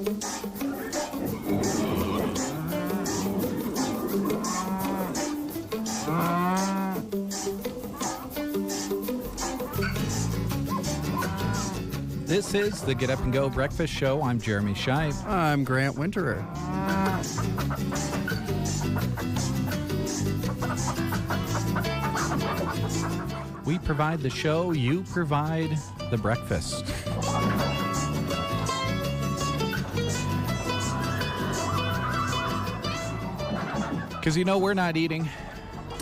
This is the Get Up and Go Breakfast Show. I'm Jeremy Scheib. I'm Grant Winterer. We provide the show, you provide the breakfast. Because we're not eating.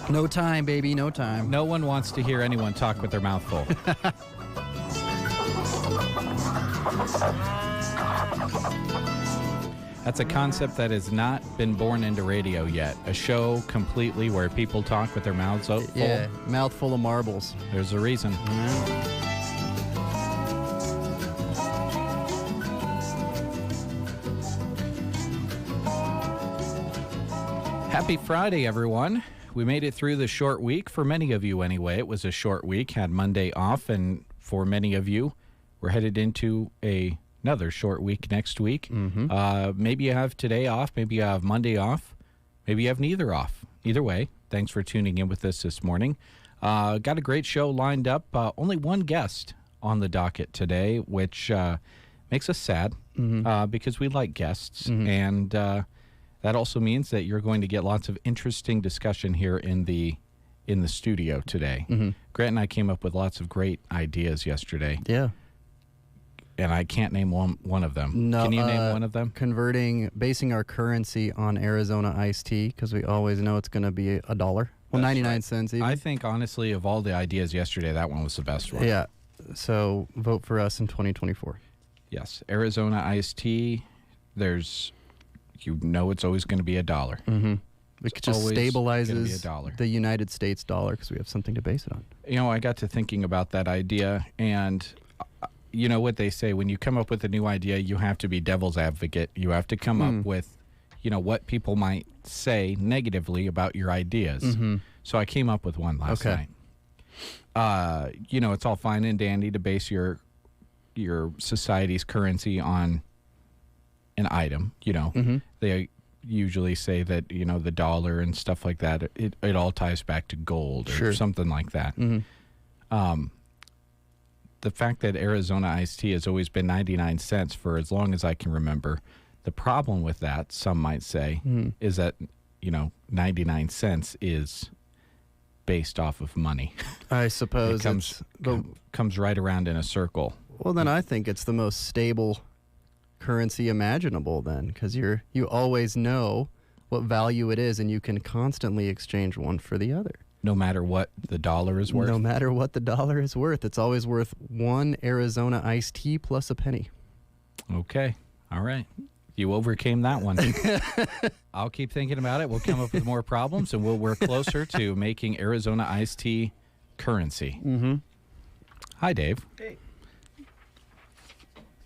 No time, baby, no time. No one wants to hear anyone talk with their mouth full. That's a concept that has not been born into radio yet. A show completely where people talk with their mouths full. Yeah, mouth full of marbles. There's a reason. Happy Friday, everyone. We made it through the short week. For many of you, anyway, it was a short week. Had Monday off, and for many of you, we're headed into another short week next week. Maybe you have today off. Maybe you have Monday off. Maybe you have neither off. Either way, thanks for tuning in with us this morning. Got a great show lined up. Only one guest on the docket today, which makes us sad because we like guests. And that also means that you're going to get lots of interesting discussion here in the studio today. Grant and I came up with lots of great ideas yesterday. Yeah. And I can't name one of them. No, Can you name one of them? Basing our currency on Arizona iced tea, because we always know it's going to be $1. Well, That's 99 right. cents even. I think, honestly, of all the ideas yesterday, that one was the best one. Yeah. So vote for us in 2024. Yes. Arizona iced tea, it's always going to be $1. It just always gonna be stabilizes $1. the United States dollar because we have something to base it on. I got to thinking about that idea, and you know what they say, when you come up with a new idea, you have to be devil's advocate. You have to come up with, what people might say negatively about your ideas. So I came up with one last night. It's all fine and dandy to base your society's currency on an item. They usually say that, the dollar and stuff like that, it all ties back to gold or something like that. The fact that Arizona iced tea has always been 99 cents for as long as I can remember. The problem with that, some might say, is that, 99 cents is based off of money. I suppose it comes right around in a circle. Well, then I think it's the most stable currency imaginable then, because you always know what value it is and you can constantly exchange one for the other. No matter what the dollar is worth? No matter what the dollar is worth. It's always worth one Arizona iced tea plus a penny. Okay. All right. You overcame that one. I'll keep thinking about it. We'll come up with more problems, and we'll work closer to making Arizona iced tea currency. Hi, Dave. Hey.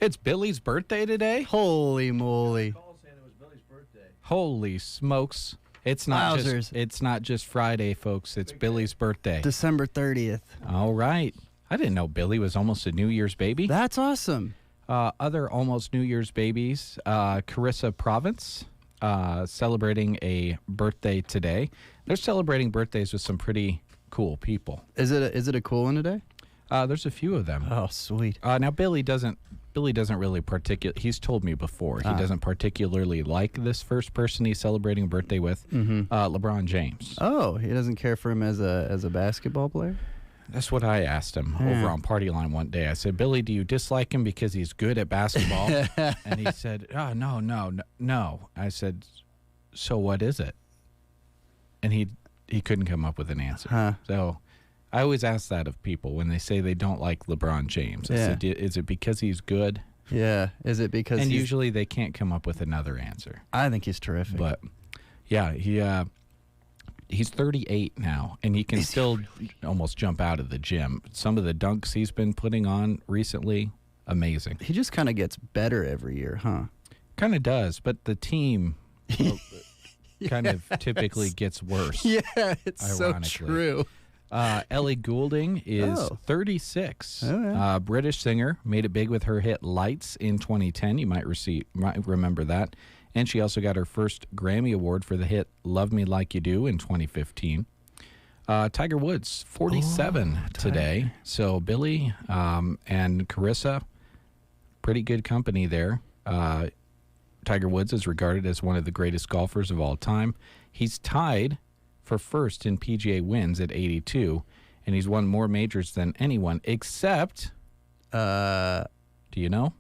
It's Billy's birthday today? Holy moly. Call saying it was Billy's birthday. Holy smokes. It's not just Friday, folks. It's Billy's birthday. December 30th. All right. I didn't know Billy was almost a New Year's baby. That's awesome. Other almost New Year's babies, Carissa Province, celebrating a birthday today. They're celebrating birthdays with some pretty cool people. Is it a cool one today? There's a few of them. Oh, sweet. Now Billy doesn't really he's told me before he doesn't particularly like this first person he's celebrating a birthday with, LeBron James. Oh, he doesn't care for him as a basketball player? That's what I asked him over on Party Line one day. I said, Billy, do you dislike him because he's good at basketball? And he said, oh, no. I said, so what is it? And he couldn't come up with an answer. So I always ask that of people when they say they don't like LeBron James. I said, is it because he's good? Yeah. Is it because And usually they can't come up with another answer. I think he's terrific. But, yeah, he's 38 now, and he can still almost jump out of the gym. Some of the dunks he's been putting on recently, amazing. He just kind of gets better every year, huh? Kind of does, but the team kind of typically gets worse. Yeah, it's so ironically. true. Ellie Goulding is 36. Oh, yeah. British singer, made it big with her hit Lights in 2010. You might remember that. And she also got her first Grammy Award for the hit Love Me Like You Do in 2015. Tiger Woods, 47 today. So Billy and Carissa, pretty good company there. Tiger Woods is regarded as one of the greatest golfers of all time. He's tied for first in PGA wins at 82, and he's won more majors than anyone except, do you know?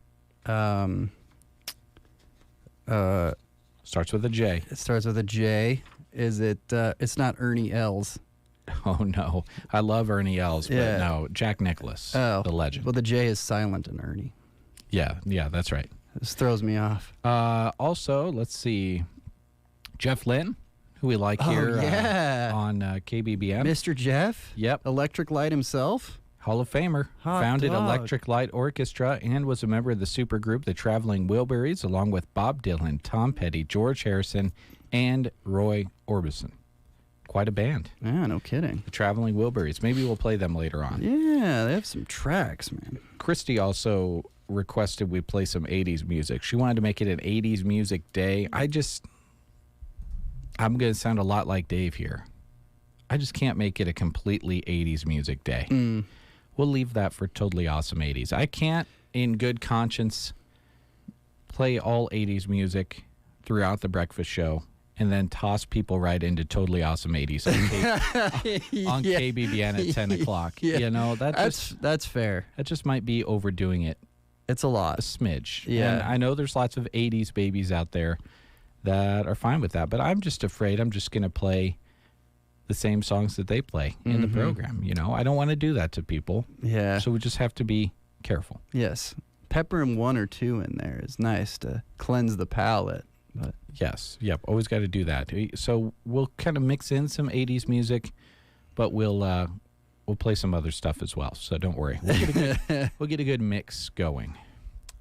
Starts with a J. It starts with a J. Is it? It's not Ernie Els. Oh, no. I love Ernie Els, but no, Jack Nicklaus, the legend. Well, the J is silent in Ernie. Yeah, that's right. This throws me off. Also, let's see, Jeff Lynne, who we like here on KBBM. Mr. Jeff? Yep. Electric Light himself? Hall of Famer. Hot Founded dog. Electric Light Orchestra and was a member of the supergroup The Traveling Wilburys, along with Bob Dylan, Tom Petty, George Harrison, and Roy Orbison. Quite a band. Yeah, no kidding. The Traveling Wilburys. Maybe we'll play them later on. Yeah, they have some tracks, man. Christy also requested we play some 80s music. She wanted to make it an 80s music day. I'm going to sound a lot like Dave here. I just can't make it a completely 80s music day. We'll leave that for Totally Awesome 80s. I can't, in good conscience, play all 80s music throughout the breakfast show and then toss people right into Totally Awesome 80s on KBBN at 10 o'clock. Yeah. You know, That's fair. that just might be overdoing it It's a lot. a smidge. Yeah. And I know there's lots of 80s babies out there that are fine with that, but I'm just afraid I'm just going to play the same songs that they play in the program. You know, I don't want to do that to people. Yeah. So we just have to be careful. Yes. Peppering one or two in there is nice to cleanse the palate. But Yes. Yep. Always got to do that. So we'll kind of mix in some 80s music, but we'll play some other stuff as well. So don't worry. We'll get a good mix going.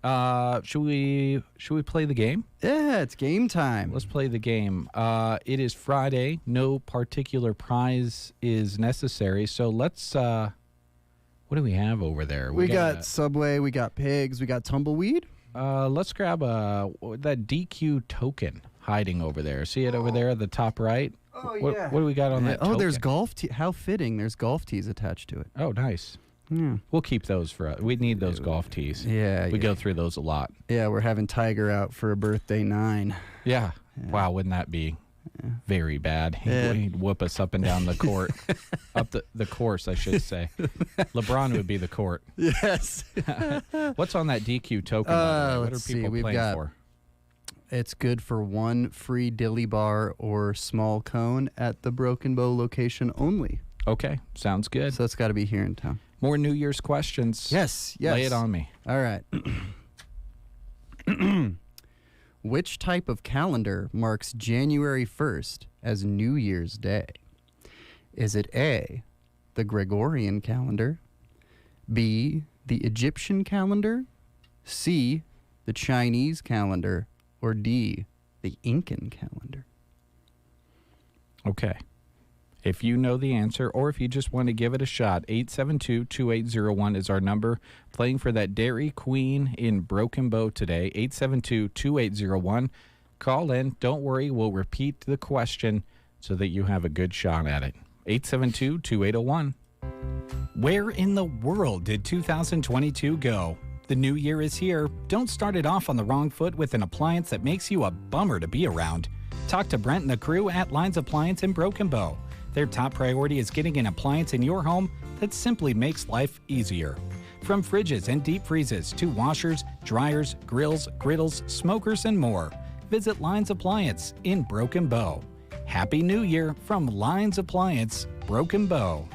Should we play the game? yeah, it's game time. Let's play the game. It is Friday. No particular prize is necessary. So let's. What do we have over there? We got Subway, we got pigs, we got tumbleweed. Let's grab that DQ token hiding over there. See it over there at the top right? Oh, what, yeah. What do we got on that token? There's golf tee. How fitting. There's golf tees attached to it. Oh, nice. Yeah. We'll keep those for us. We need those golf tees. Yeah. We go through those a lot. Yeah, we're having Tiger out for a birthday 9. Yeah. Wow, wouldn't that be very bad? Yeah. He'd whoop us up and down the court. Up the course, I should say. LeBron would be the court. Yes. What's on that DQ token? By the way? What are let's see. people We've playing got- for? It's good for one free dilly bar or small cone at the Broken Bow location only. Okay, sounds good. So it's got to be here in town. More New Year's questions. Yes. Lay it on me. All right. Which type of calendar marks January 1st as New Year's Day? Is it A, the Gregorian calendar, B, the Egyptian calendar, C, the Chinese calendar, or D, the Incan calendar? Okay. If you know the answer, or if you just want to give it a shot, 872-2801 is our number. Playing for that Dairy Queen in Broken Bow today, 872-2801. Call in. Don't worry, we'll repeat the question so that you have a good shot at it. 872-2801. Where in the world did 2022 go? The new year is here. Don't start it off on the wrong foot with an appliance that makes you a bummer to be around. Talk to Brent and the crew at Lines Appliance in Broken Bow. Their top priority is getting an appliance in your home that simply makes life easier. From fridges and deep freezes to washers, dryers, grills, griddles, smokers, and more. Visit Lines Appliance in Broken Bow. Happy New Year from Lines Appliance, Broken Bow.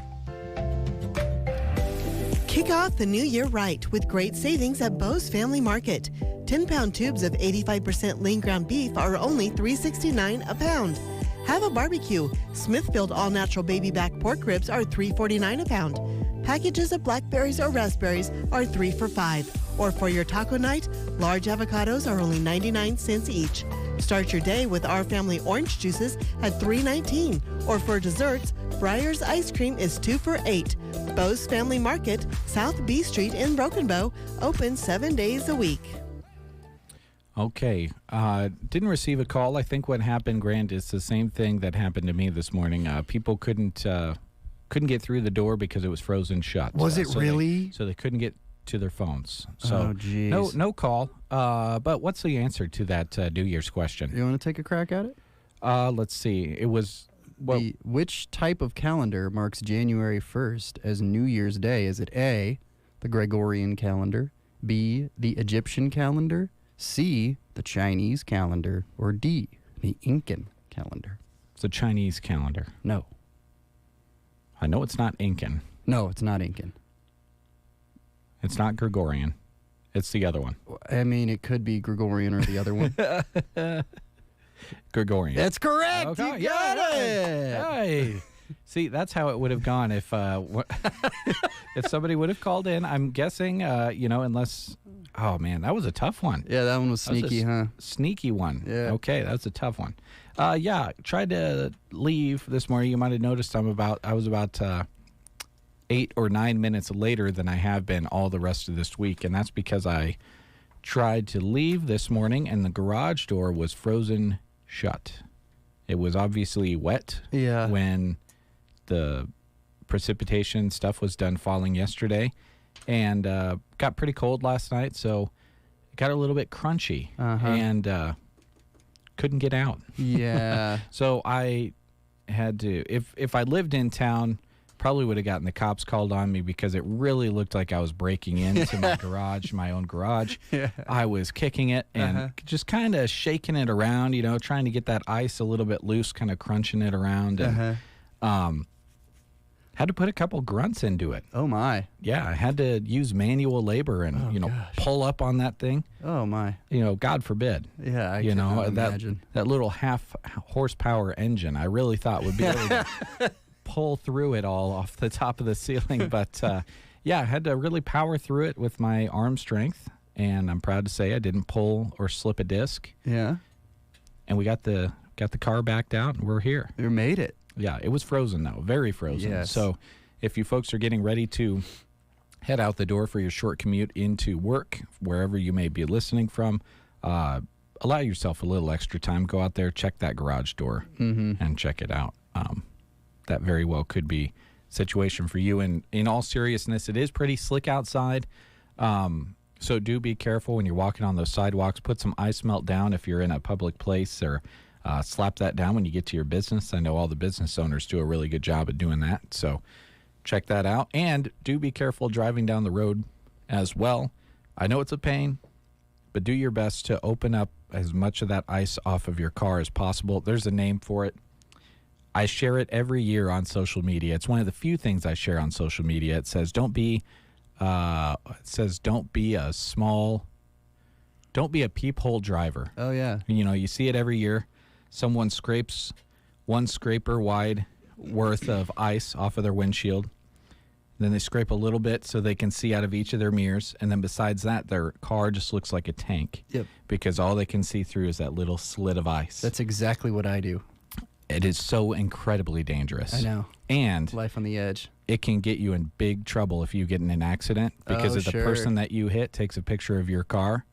Kick off the new year right with great savings at Bo's Family Market. 10-pound tubes of 85% lean ground beef are only $3.69 a pound. Have a barbecue. Smithfield all-natural baby back pork ribs are $3.49 a pound. Packages of blackberries or raspberries are 3 for $5. Or for your taco night, large avocados are only 99 cents each. Start your day with Our Family orange juices at $3.19. Or for desserts, Breyer's Ice Cream is 2 for $8. Bo's Family Market, South B Street in Broken Bow, open 7 days a week. Okay. Didn't receive a call. I think what happened, Grant, is the same thing that happened to me this morning. People couldn't get through the door because it was frozen shut. Was it really? So they couldn't get to their phones. So Oh, geez. no call. But what's the answer to that New Year's question? You want to take a crack at it? Let's see. It was Which type of calendar marks January 1st as New Year's Day? Is it A, the Gregorian calendar, B, the Egyptian calendar, C, the Chinese calendar, or D, the Incan calendar? It's a Chinese calendar. No. I know it's not Incan. No, it's not Incan. It's not Gregorian. It's the other one. I mean, it could be Gregorian or the other one. Gregorian. That's correct. Okay, You got yeah. it. Hey. See, that's how it would have gone if if somebody would have called in. I'm guessing, unless. Oh man, that was a tough one. Yeah, that one was That was sneaky, huh? Sneaky one. Yeah. Okay, that's a tough one. Tried to leave this morning. You might have noticed I was about 8 or 9 minutes later than I have been all the rest of this week, and that's because I tried to leave this morning and the garage door was frozen shut. It was obviously wet Yeah. when the precipitation stuff was done falling yesterday, and got pretty cold last night, so it got a little bit crunchy and couldn't get out. Yeah. So I had to, if I lived in town, probably would have gotten the cops called on me because it really looked like I was breaking into my garage, my own garage. Yeah. I was kicking it and just kind of shaking it around, trying to get that ice a little bit loose, kind of crunching it around. And had to put a couple grunts into it. Oh, my. Yeah, I had to use manual labor and, gosh. pull up on that thing. Oh, my. God forbid. Yeah, I can imagine. That little half horsepower engine, I really thought would be able to pull through it all off the top of the ceiling. But I had to really power through it with my arm strength. And I'm proud to say I didn't pull or slip a disc. Yeah. And we got the car backed out and we're here. You made it. Yeah, it was frozen though, very frozen. Yes. So if you folks are getting ready to head out the door for your short commute into work, wherever you may be listening from, allow yourself a little extra time. Go out there, check that garage door, and check it out. That very well could be a situation for you. And in all seriousness, it is pretty slick outside. So do be careful when you're walking on those sidewalks. Put some ice melt down if you're in a public place, or slap that down when you get to your business. I know all the business owners do a really good job at doing that. So check that out. And do be careful driving down the road as well. I know it's a pain, but do your best to open up as much of that ice off of your car as possible. There's a name for it. I share it every year on social media. It's one of the few things I share on social media. It says, don't be a peephole driver. Oh, yeah. You see it every year. Someone scrapes one scraper wide worth of ice off of their windshield. Then they scrape a little bit so they can see out of each of their mirrors. And then besides that, their car just looks like a tank. Yep. Because all they can see through is that little slit of ice. That's exactly what I do. It is so incredibly dangerous. I know. And Life on the edge. it can get you in big trouble if you get in an accident. Because if the sure. person that you hit takes a picture of your car,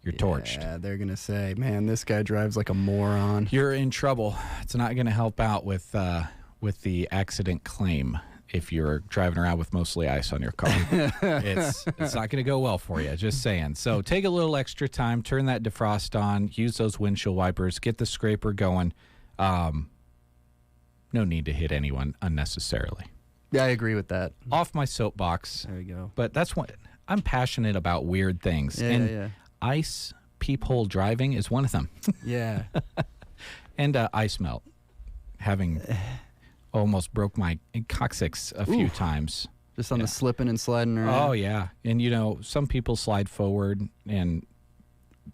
you're torched. Yeah, they're going to say, man, this guy drives like a moron. You're in trouble. It's not going to help out with the accident claim if you're driving around with mostly ice on your car. It's not going to go well for you, just saying. So take a little extra time, turn that defrost on, use those windshield wipers, get the scraper going. No need to hit anyone unnecessarily. Yeah, I agree with that. Off my soapbox. There you go. But that's what I'm passionate about, weird things. Yeah, and yeah. ice peephole driving is one of them. Yeah. And ice melt. Having almost broke my coccyx a few times. Just on the slipping and sliding around. Oh, yeah. And, some people slide forward.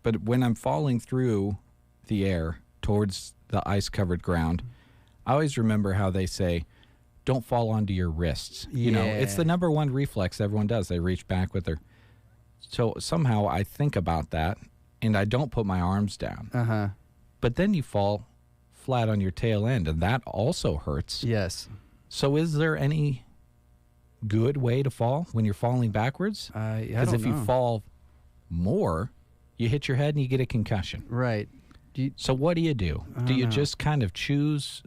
But when I'm falling through the air towards the ice-covered ground, I always remember how they say, don't fall onto your wrists. It's the number one reflex everyone does. They reach back with their... So somehow I think about that, and I don't put my arms down. Uh-huh. But then you fall flat on your tail end, and that also hurts. Yes. So is there any good way to fall when you're falling backwards? I Because don't if you know. fall more, you hit your head and you get a concussion. Right. So what do? I Do don't you know. just kind of choose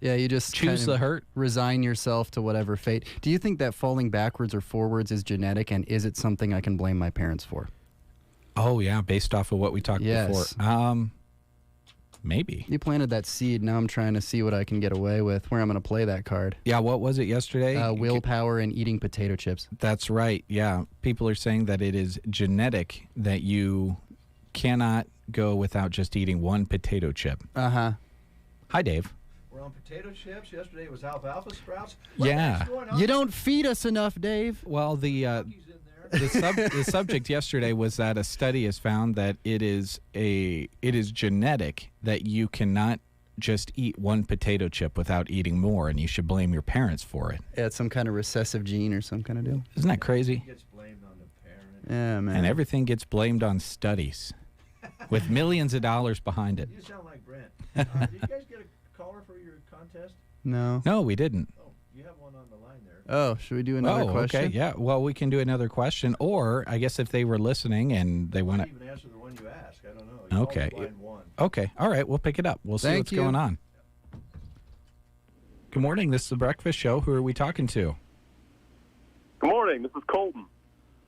You just kind the of hurt? resign yourself to whatever fate. Do you think that falling backwards or forwards is genetic, and is it something I can blame my parents for? Oh yeah, based off of what we talked Yes. before. Maybe. You planted that seed. Now I'm trying to see what I can get away with, where I'm going to play that card. Yeah, what was it yesterday? Willpower and eating potato chips. That's right. Yeah. People are saying that it is genetic that you cannot go without just eating one potato chip. Uh-huh. Hi, Dave. We're on potato chips. Yesterday was alfalfa sprouts. Yeah. What's going on? You don't feed us enough, Dave. Well, the Cookies in there. the subject yesterday was that a study has found that it is genetic that you cannot just eat one potato chip without eating more, and you should blame your parents for it. Yeah, it's some kind of recessive gene or some kind of deal. Isn't that crazy? Gets blamed on the parent. Yeah, man. And everything gets blamed on studies with millions of dollars behind it. You sound like Brent. Did you guys get a caller for your contest? No. No, we didn't. Oh, you have one on the line there. Oh, should we do another question? Okay. Yeah. Well, we can do another question, or I guess if they were listening and they I want might to. even answer the one you asked. I don't know. You Okay. called line one. Okay. All right. We'll pick it up. We'll see Thank what's you. going on. Good morning. This is the Breakfast Show. Who are we talking to? Good morning. This is Colton.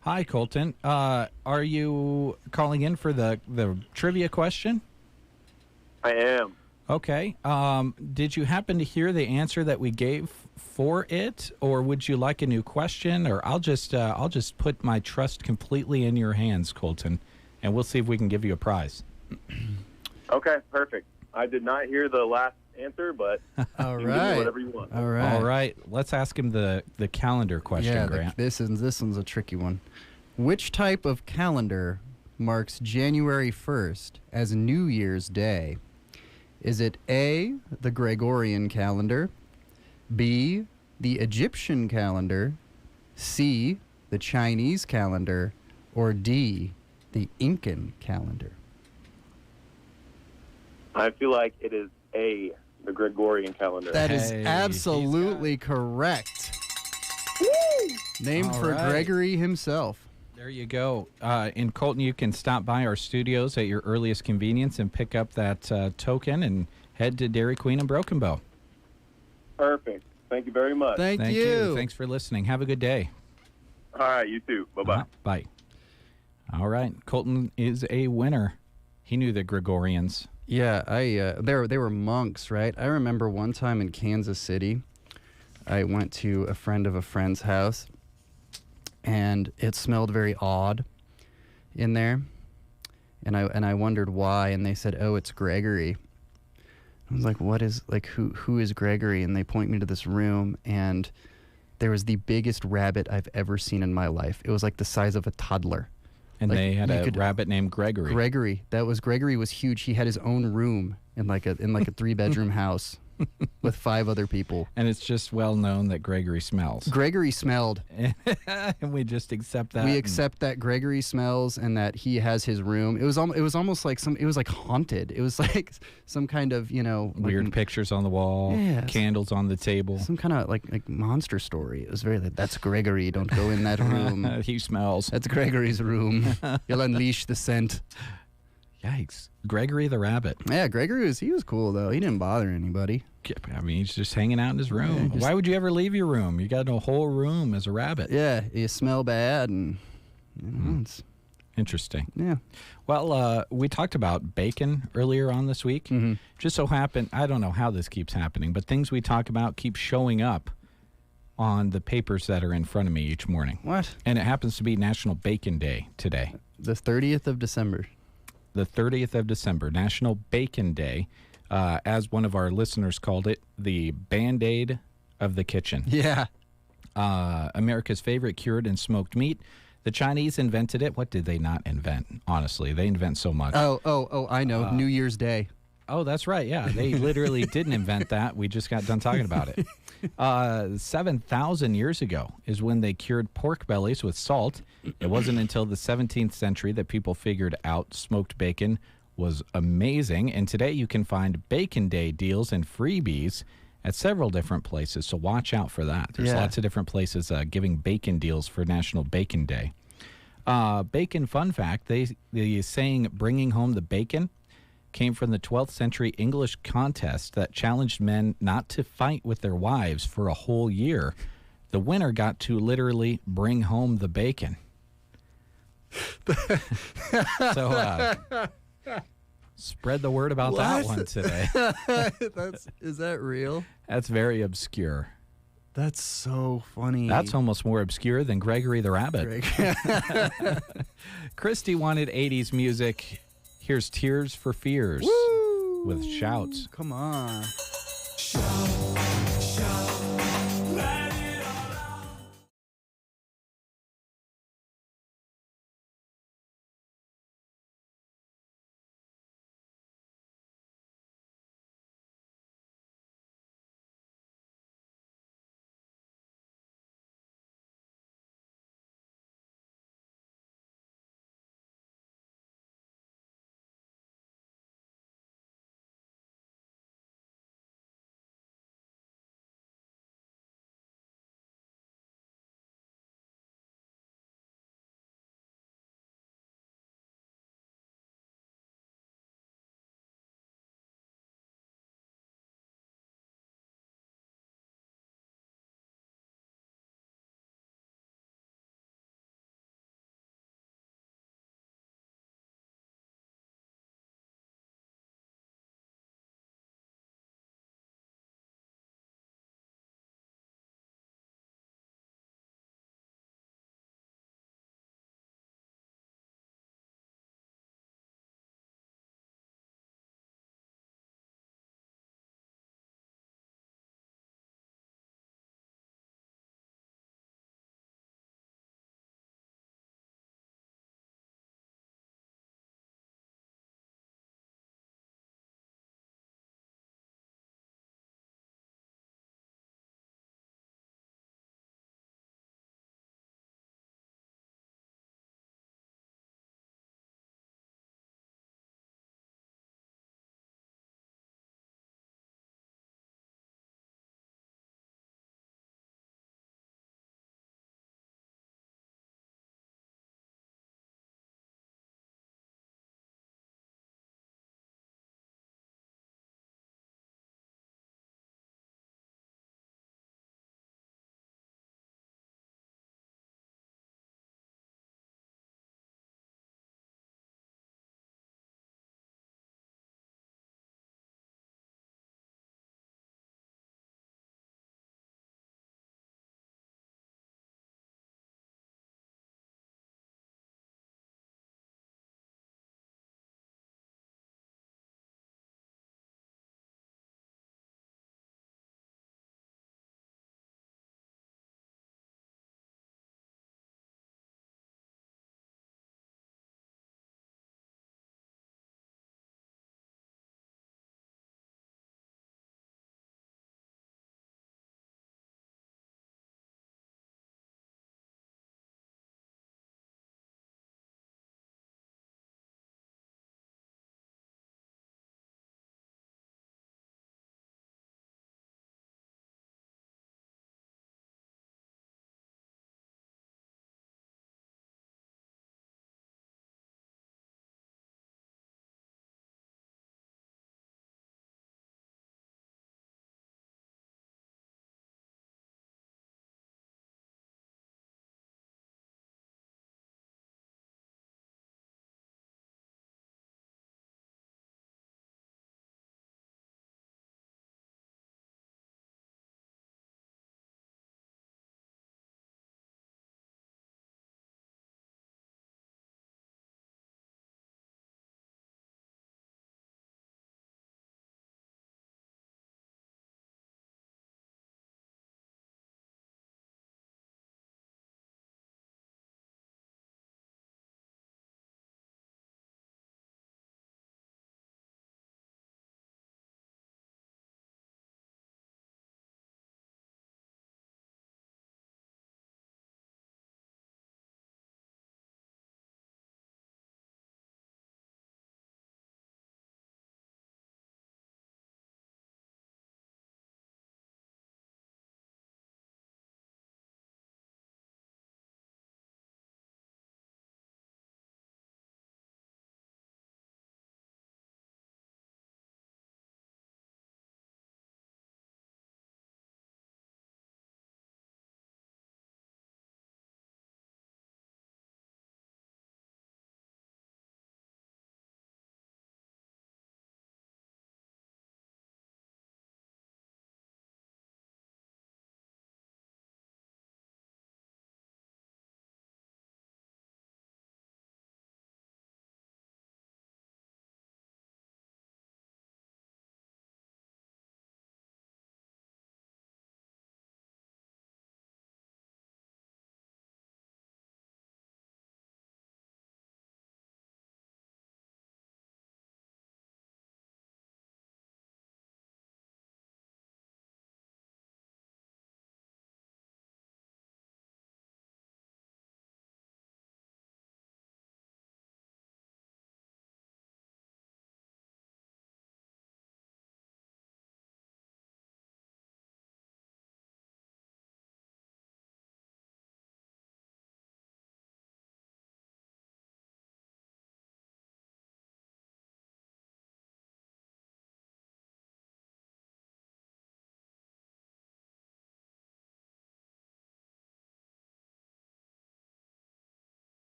Hi, Colton. Are you calling in for the trivia question? I am. Okay. Did you happen to hear the answer that we gave for it, or would you like a new question? Or I'll just put my trust completely in your hands, Colton, and we'll see if we can give you a prize. Okay, perfect. I did not hear the last answer, but All you can give me right. whatever you want. All right. All right. Let's ask him the calendar question, Yeah, Grant. this one's a tricky one. Which type of calendar marks January 1st as New Year's Day? Is it A, the Gregorian calendar, B, the Egyptian calendar, C, the Chinese calendar, or D, the Incan calendar? I feel like it is A, the Gregorian calendar. That is Hey, absolutely correct. Named All for right. Gregory himself. There you go. And Colton, you can stop by our studios at your earliest convenience and pick up that token and head to Dairy Queen and Broken Bow. Perfect. Thank you very much. Thank Thank you. Thanks for listening. Have a good day. All right, you too. Bye-bye. Bye. All right. Colton is a winner. He knew the Gregorians. Yeah, they were monks, right? I remember one time in Kansas City, I went to a friend of a friend's house, and it smelled very odd in there, and I wondered why, and they said, "Oh, it's Gregory." I was like, "What is who is Gregory?" And they point me to this room, and there was the biggest rabbit I've ever seen in my life. It was like the size of a toddler. And Like, they had you a could- rabbit named Gregory. Gregory was huge. He had his own room in like a 3-bedroom house with 5 other people. And it's just well known that Gregory smells. Gregory smelled. And we just accept that. We and- accept that Gregory smells and that he has his room. It was almost like it was like haunted. It was like some kind of, like Weird pictures on the wall, Yes. candles on the table. some kind of like monster story. It was very like, that's Gregory. Don't go in that room. He smells. That's Gregory's room. You'll unleash the scent. Yikes. Gregory the rabbit. Yeah, Gregory was cool though. He didn't bother anybody. I mean, he's just hanging out in his room. just- Why would you ever leave your room? You got a whole room as a rabbit. Yeah, you smell bad and Hmm. it's Interesting. yeah. Well, we talked about bacon earlier on this week. Mhm. Just so happened, I don't know how this keeps happening, but things we talk about keep showing up on the papers that are in front of me each morning. What? And it happens to be National Bacon Day today, The 30th of December. the 30th of December, National Bacon Day. As one of our listeners called it, the Band-Aid of the kitchen. Yeah. America's favorite cured and smoked meat. The Chinese invented it. What did they not invent? Honestly, they invent so much. Oh, I know. New Year's Day. Oh, that's right. Yeah, they literally didn't invent that. We just got done talking about it. 7,000 years ago is when they cured pork bellies with salt. It wasn't until the 17th century that people figured out smoked bacon was amazing. And today you can find Bacon Day deals and freebies at several different places, so watch out for that. There's Yeah. lots of different places giving bacon deals for National Bacon Day. Bacon fun fact, the saying bringing home the bacon came from the 12th century English contest that challenged men not to fight with their wives for a whole year. The winner got to literally bring home the bacon. So spread the word about that What? one today. Is that real? That's very obscure. That's so funny. That's almost more obscure than Gregory the Rabbit. Greg. Christy wanted 80s music. Here's Tears for Fears with Shouts. Come on.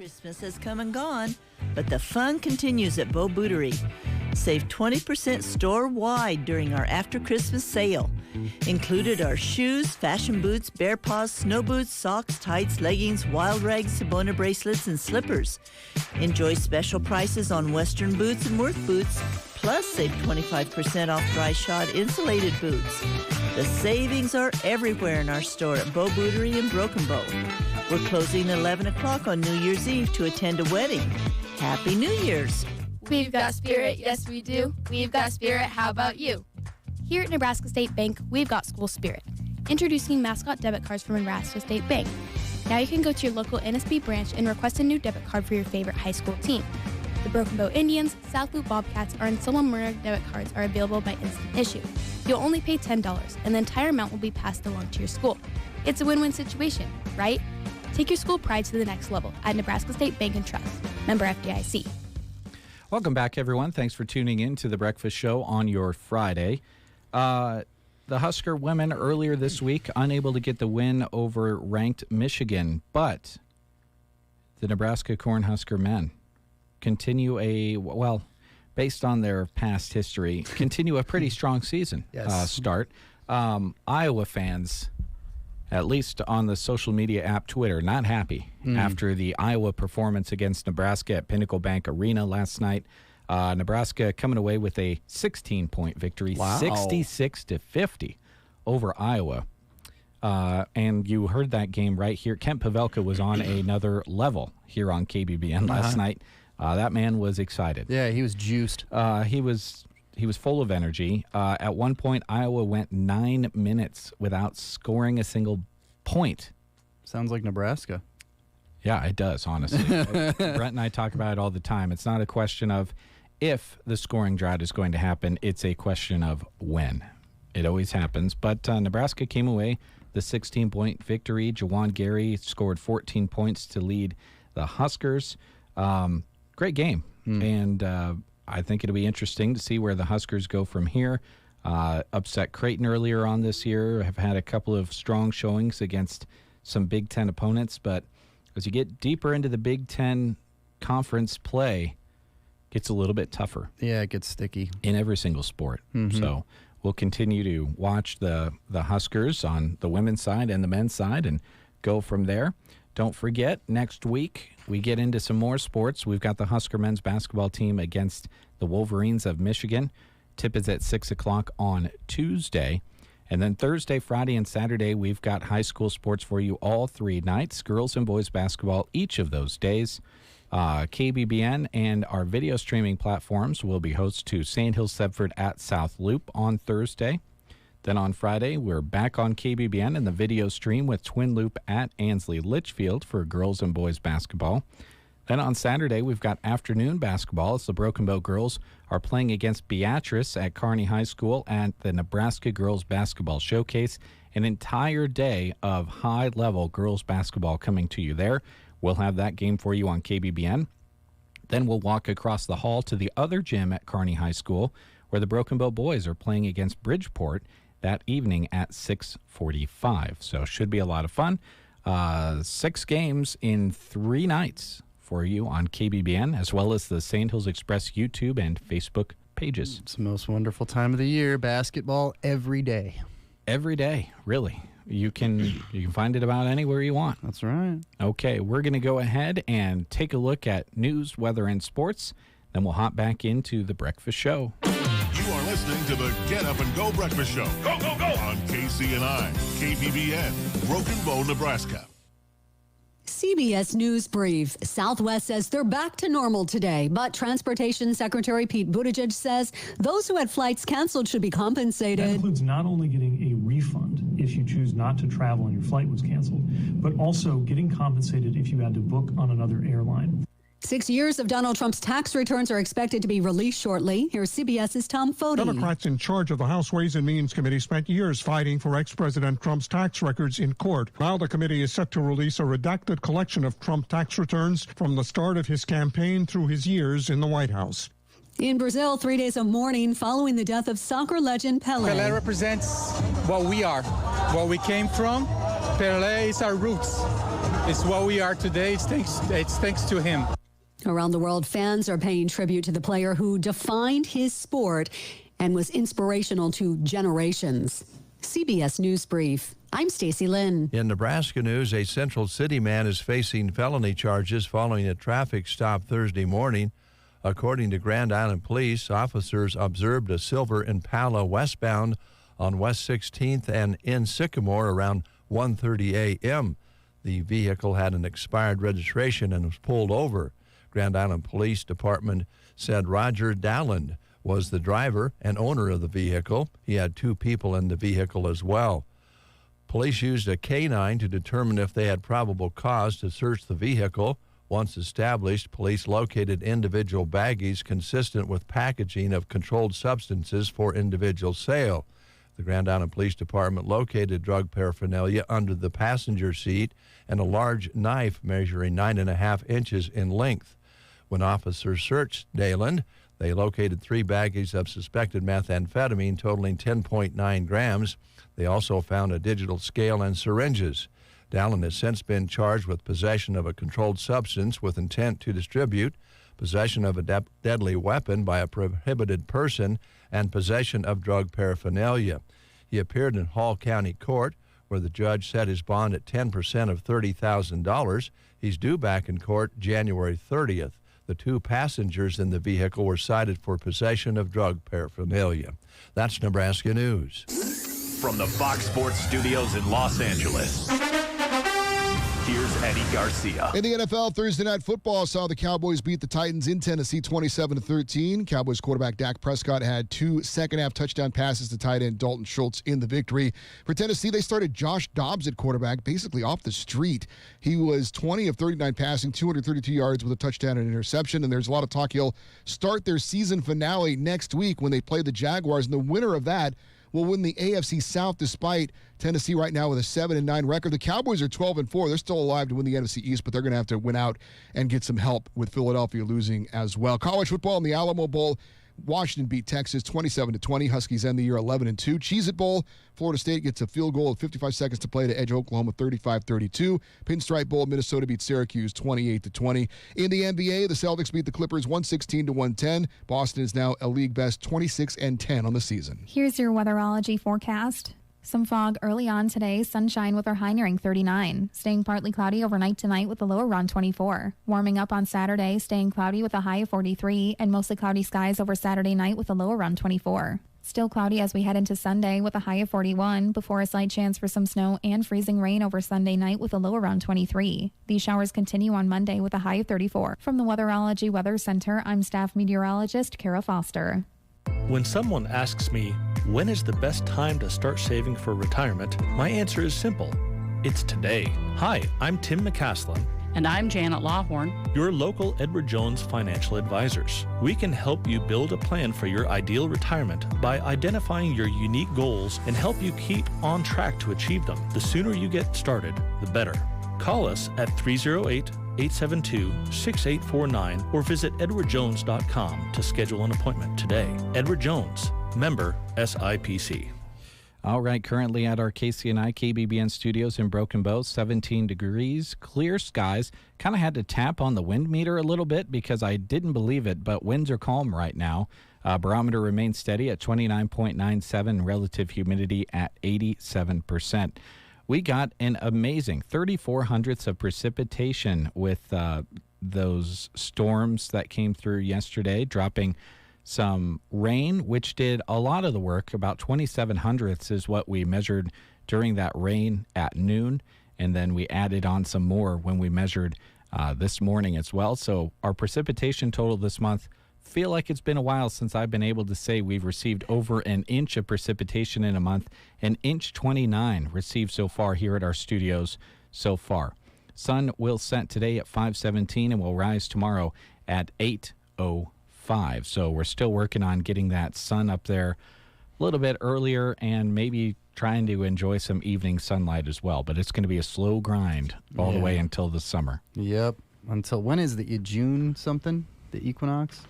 Christmas has come and gone, but the fun continues at Beau Bootery. Save 20% store-wide during our after-Christmas sale. Included are shoes, fashion boots, bear paws, snow boots, socks, tights, leggings, wild rags, Sabona bracelets, and slippers. Enjoy special prices on Western boots and work boots, plus save 25% off dry shod insulated boots. The savings are everywhere in our store at Beau Bootery in Broken Bow. We're closing at 11 o'clock on New Year's Eve to attend a wedding. Happy New Year's! We've got spirit, yes we do. We've got spirit, how about you? Here at Nebraska State Bank, we've got school spirit. Introducing mascot debit cards from Nebraska State Bank. Now you can go to your local NSB branch and request a new debit card for your favorite high school team. The Broken Bow Indians, South Loop Bobcats, and Sillamura debit cards are available by instant issue. You'll only pay $10, and the entire amount will be passed along to your school. It's a win-win situation, right? Take your school pride to the next level at Nebraska State Bank and Trust. Member FDIC. Welcome back, everyone. Thanks for tuning in to The Breakfast Show on your Friday. The Husker women earlier this week unable to get the win over ranked Michigan, but the Nebraska Cornhusker men continue based on their past history, continue a pretty strong season start. Iowa fans, at least on the social media app Twitter, not happy after the Iowa performance against Nebraska at Pinnacle Bank Arena last night. Nebraska coming away with a 16-point victory, 66-50 over Iowa. And you heard that game right here. Kent Pavelka was on another level here on KBBN last night. That man was excited. Yeah, he was juiced. He was full of energy. At one point, Iowa went 9 minutes without scoring a single point. Sounds like Nebraska. Yeah, it does, honestly. Brent and I talk about it all the time. It's not a question of if the scoring drought is going to happen. It's a question of when. It always happens. But Nebraska came away the 16-point victory. Jawan Gary scored 14 points to lead the Huskers. Great game. And I think it'll be interesting to see where the Huskers go from here. Upset Creighton earlier on this year. Have had a couple of strong showings against some Big Ten opponents. But as you get deeper into the Big Ten conference play, it gets a little bit tougher. Yeah, it gets sticky. In every single sport. So we'll continue to watch the Huskers on the women's side and the men's side and go from there. Don't forget, next week we get into some more sports. We've got the Husker men's basketball team against the Wolverines of Michigan. Tip is at 6 o'clock on Tuesday. And then Thursday, Friday, and Saturday, we've got high school sports for you all 3 nights, girls and boys basketball each of those days. KBBN and our video streaming platforms will be hosts to Sandhills Thedford at South Loop on Thursday. Then on Friday, we're back on KBBN and the video stream with Twin Loop at Ansley Litchfield for girls and boys basketball. Then on Saturday, we've got afternoon basketball as the Broken Bow girls are playing against Beatrice at Kearney High School at the Nebraska Girls Basketball Showcase. An entire day of high-level girls basketball coming to you there. We'll have that game for you on KBBN. Then we'll walk across the hall to the other gym at Kearney High School where the Broken Bow boys are playing against Bridgeport that evening at 6:45. So should be a lot of fun. 6 games in 3 nights for you on KBBN, as well as the Sandhills Express YouTube and Facebook pages. It's the most wonderful time of the year. Basketball every day. Every day, really. You can find it about anywhere you want. That's right. Okay, we're going to go ahead and take a look at news, weather, and sports. Then we'll hop back into the breakfast show. You are listening to the Get Up and Go Breakfast Show. Go, go, go! On KCNI, KBBN, Broken Bow, Nebraska. CBS News Brief. Southwest says they're back to normal today, but Transportation Secretary Pete Buttigieg says those who had flights canceled should be compensated. That includes not only getting a refund if you choose not to travel and your flight was canceled, but also getting compensated if you had to book on another airline. 6 years of Donald Trump's tax returns are expected to be released shortly. Here's CBS's Tom Foti. Democrats in charge of the House Ways and Means Committee spent years fighting for ex-President Trump's tax records in court. Now the committee is set to release a redacted collection of Trump tax returns from the start of his campaign through his years in the White House. In Brazil, 3 days of mourning following the death of soccer legend Pelé. Pelé represents what we are, where we came from. Pelé is our roots. It's what we are today. It's thanks to him. Around the world, fans are paying tribute to the player who defined his sport and was inspirational to generations. CBS News Brief. I'm Stacey Lynn. In Nebraska news, a Central City man is facing felony charges following a traffic stop Thursday morning. According to Grand Island Police, officers observed a silver Impala westbound on West 16th and in Sycamore around 1:30 a.m. The vehicle had an expired registration and was pulled over. Grand Island Police Department said Roger Dalland was the driver and owner of the vehicle. He had 2 people in the vehicle as well. Police used a canine to determine if they had probable cause to search the vehicle. Once established, police located individual baggies consistent with packaging of controlled substances for individual sale. The Grand Island Police Department located drug paraphernalia under the passenger seat and a large knife measuring 9.5 inches in length. When officers searched Daland, they located 3 baggies of suspected methamphetamine totaling 10.9 grams. They also found a digital scale and syringes. Dallin has since been charged with possession of a controlled substance with intent to distribute, possession of a deadly weapon by a prohibited person, and possession of drug paraphernalia. He appeared in Hall County Court, where the judge set his bond at 10% of $30,000. He's due back in court January 30th. The 2 passengers in the vehicle were cited for possession of drug paraphernalia. That's Nebraska News. From the Fox Sports Studios in Los Angeles, here's Eddie Garcia. In the NFL, Thursday Night Football saw the Cowboys beat the Titans in Tennessee 27-13. Cowboys quarterback Dak Prescott had 2 second-half touchdown passes to tight end Dalton Schultz in the victory. For Tennessee, they started Josh Dobbs at quarterback, basically off the street. He was 20 of 39 passing, 232 yards with a touchdown and interception, and there's a lot of talk he'll start their season finale next week when they play the Jaguars, and the winner of that will win the AFC South, despite Tennessee right now with a 7-9 record. The Cowboys are 12-4. They're still alive to win the NFC East, but they're going to have to win out and get some help with Philadelphia losing as well. College football in the Alamo Bowl. Washington beat Texas 27-20. Huskies end the year 11-2. Cheez-It Bowl. Florida State gets a field goal with 55 seconds to play to edge Oklahoma 35-32. Pinstripe Bowl. Minnesota beat Syracuse 28-20. In the NBA, the Celtics beat the Clippers 116-110. Boston is now a league best 26-10 on the season. Here's your weatherology forecast. Some fog early on today, sunshine with our high nearing 39. Staying partly cloudy overnight tonight with a low around 24. Warming up on Saturday, staying cloudy with a high of 43, and mostly cloudy skies over Saturday night with a low around 24. Still cloudy as we head into Sunday with a high of 41, before a slight chance for some snow and freezing rain over Sunday night with a low around 23. These showers continue on Monday with a high of 34. From the Weatherology Weather Center, I'm staff meteorologist Kara Foster. When someone asks me, when is the best time to start saving for retirement, my answer is simple. It's today. Hi, I'm Tim McCaslin. And I'm Janet Lawhorn, your local Edward Jones financial advisors. We can help you build a plan for your ideal retirement by identifying your unique goals and help you keep on track to achieve them. The sooner you get started, the better. Call us at 308-872-6849 or visit edwardjones.com to schedule an appointment today. Edward Jones, member SIPC. All right, currently at our KCNI KBBN studios in Broken Bow, 17 degrees, clear skies. Kind of had to tap on the wind meter a little bit because I didn't believe it, but winds are calm right now. Barometer remains steady at 29.97, relative humidity at 87%. We got an amazing 34 hundredths of precipitation with those storms that came through yesterday, dropping some rain, which did a lot of the work. About 27 hundredths is what we measured during that rain at noon, and then we added on some more when we measured this morning as well. So our precipitation total this month, feel like it's been a while since I've been able to say we've received over an inch of precipitation in a month. An inch 29 received so far here at our studios so far. Sun will set today at 5:17 and will rise tomorrow at 8:05. So we're still working on getting that sun up there a little bit earlier and maybe trying to enjoy some evening sunlight as well. But it's going to be a slow grind all the way until the summer. Yep. Until when is the June something? The equinox?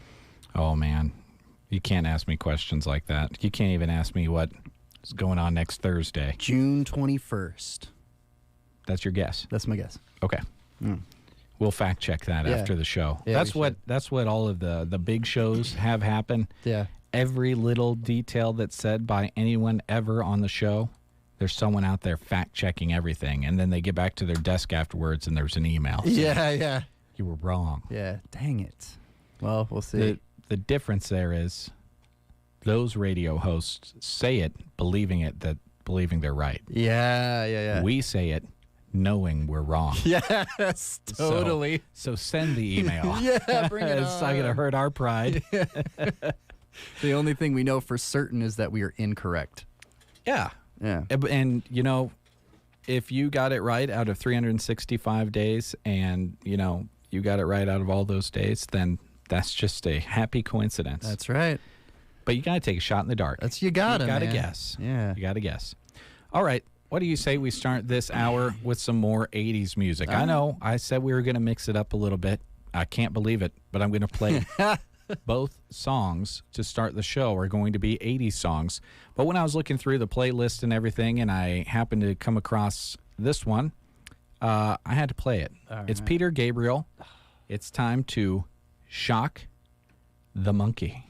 Oh, man. You can't ask me questions like that. You can't even ask me what is going on next Thursday. June 21st. That's your guess? That's my guess. Okay. We'll fact check that Yeah. after the show. Yeah, That's what all of the big shows have happen. Yeah. Every little detail that's said by anyone ever on the show, there's someone out there fact checking everything, and then they get back to their desk afterwards and there's an email. saying, Yeah. You were wrong. Yeah. Dang it. Well, we'll see. The difference there is those radio hosts say it believing they're right. Yeah. We say it knowing we're wrong. Yes, totally. So send the email. Yeah, bring it It's not going to on. hurt our pride. The only thing we know for certain is that we are incorrect. Yeah. Yeah. And, if you got it right out of 365 days and, you got it right out of all those days, then that's just a happy coincidence. That's right. But you got to take a shot in the dark. You gotta, You got to man. guess. Yeah. You got to guess. All right. What do you say we start this hour with some more 80s music? I know I said we were going to mix it up a little bit. I can't believe it, but I'm going to play both songs to start the show are going to be 80s songs. But when I was looking through the playlist and everything, and I happened to come across this one, I had to play it. It's right. Peter Gabriel. It's time to shock the monkey.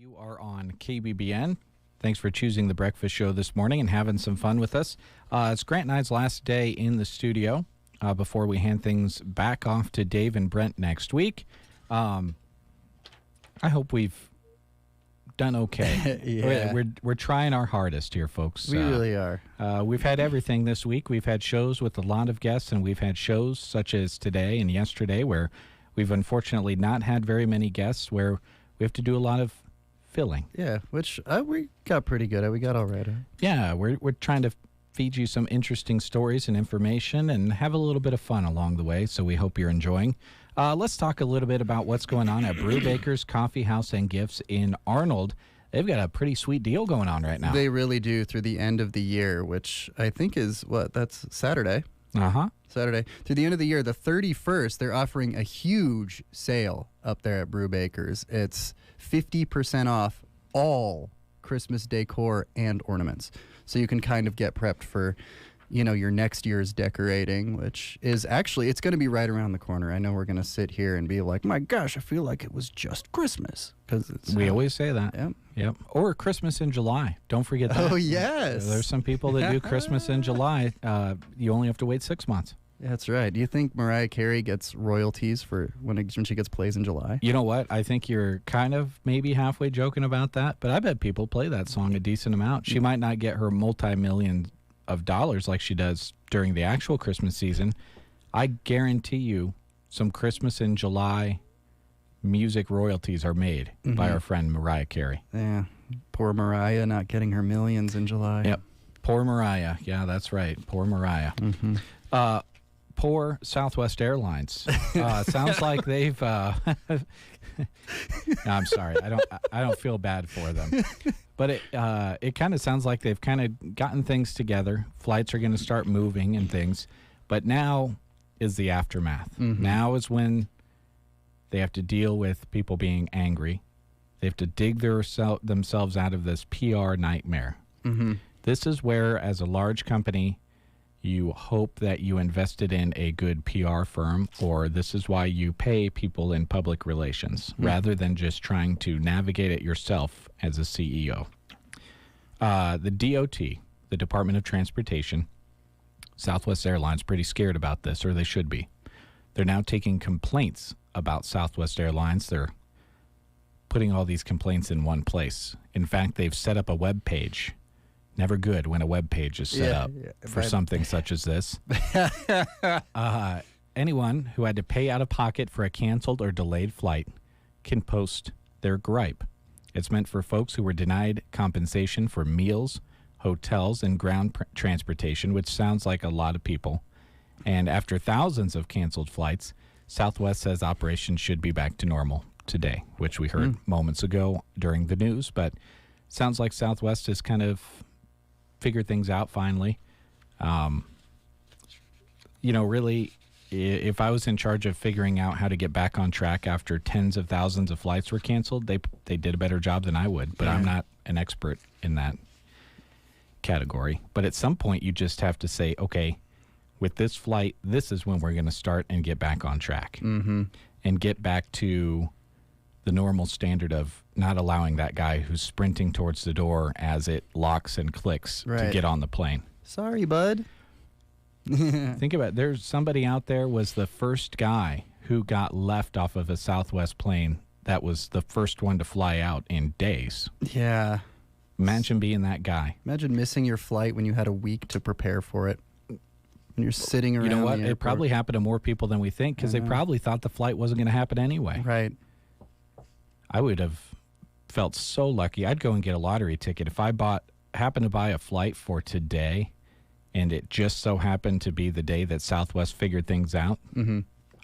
You are on KBBN. Thanks for choosing the breakfast show this morning and having some fun with us. It's Grant and I's last day in the studio before we hand things back off to Dave and Brent next week. I hope we've done okay. Yeah. We're trying our hardest here, folks. We really are. We've had everything this week. We've had shows with a lot of guests, and we've had shows such as today and yesterday where we've unfortunately not had very many guests, where we have to do a lot of filling. Yeah, which we got pretty good at. We got all right. Yeah, we're trying to feed you some interesting stories and information and have a little bit of fun along the way, so we hope you're enjoying. Let's talk a little bit about what's going on at Brewbaker's Coffee House and Gifts in Arnold. They've got a pretty sweet deal going on right now. They really do, through the end of the year, which I think is, that's Saturday. Saturday. Through the end of the year, the 31st, they're offering a huge sale up there at Brewbaker's. It's 50% off all Christmas decor and ornaments. So you can kind of get prepped for, your next year's decorating, which is actually, it's going to be right around the corner. I know we're going to sit here and be like, my gosh, I feel like it was just Christmas. We always say that. Yep. Or Christmas in July. Don't forget that. Oh, yes. There's some people that do Christmas in July. You only have to wait 6 months. That's right. Do you think Mariah Carey gets royalties for when she gets plays in July? You know what? I think you're kind of maybe halfway joking about that, but I bet people play that song a decent amount. She might not get her multi-million of dollars like she does during the actual Christmas season. I guarantee you some Christmas in July music royalties are made by our friend Mariah Carey. Yeah. Poor Mariah not getting her millions in July. Yep. Poor Mariah. Yeah, that's right. Poor Mariah. Poor Southwest Airlines. Sounds like they've. No, I'm sorry. I don't feel bad for them, but it kind of sounds like they've kind of gotten things together. Flights are going to start moving and things, but now is the aftermath. Now is when they have to deal with people being angry. They have to dig themselves out of this PR nightmare. This is where, as a large company, you hope that you invested in a good PR firm, or this is why you pay people in public relations rather than just trying to navigate it yourself as a CEO. The DOT, the Department of Transportation, Southwest Airlines, pretty scared about this, or they should be. They're now taking complaints about Southwest Airlines. They're putting all these complaints in one place. In fact, they've set up a web page. Never good when a web page is set up for something such as this. Anyone who had to pay out of pocket for a canceled or delayed flight can post their gripe. It's meant for folks who were denied compensation for meals, hotels, and ground transportation, which sounds like a lot of people. And after thousands of canceled flights, Southwest says operations should be back to normal today, which we heard moments ago during the news. But sounds like Southwest has kind of figured things out finally. Really, if I was in charge of figuring out how to get back on track after tens of thousands of flights were canceled, they did a better job than I would. But I'm not an expert in that category. But at some point, you just have to say, okay, with this flight, this is when we're going to start and get back on track and get back to the normal standard of not allowing that guy who's sprinting towards the door as it locks and clicks to get on the plane. Sorry, bud. Think about it. There's somebody out there was the first guy who got left off of a Southwest plane that was the first one to fly out in days. Yeah. Imagine being that guy. Imagine missing your flight when you had a week to prepare for it. When you're sitting around. You know what? It probably happened to more people than we think because they probably thought the flight wasn't going to happen anyway. Right. I would have felt so lucky. I'd go and get a lottery ticket. If I happened to buy a flight for today and it just so happened to be the day that Southwest figured things out,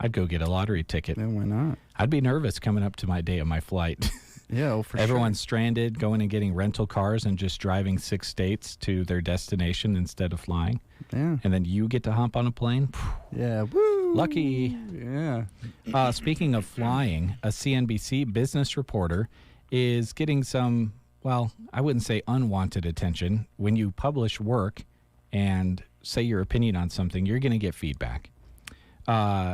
I'd go get a lottery ticket. Yeah, why not? I'd be nervous coming up to my day of my flight. Yeah, Everyone's stranded, going and getting rental cars and just driving 6 states to their destination instead of flying. Yeah. And then you get to hop on a plane. Yeah. Woo! Lucky. Yeah. Speaking of flying, a CNBC business reporter is getting some, I wouldn't say unwanted attention. When you publish work and say your opinion on something, you're going to get feedback.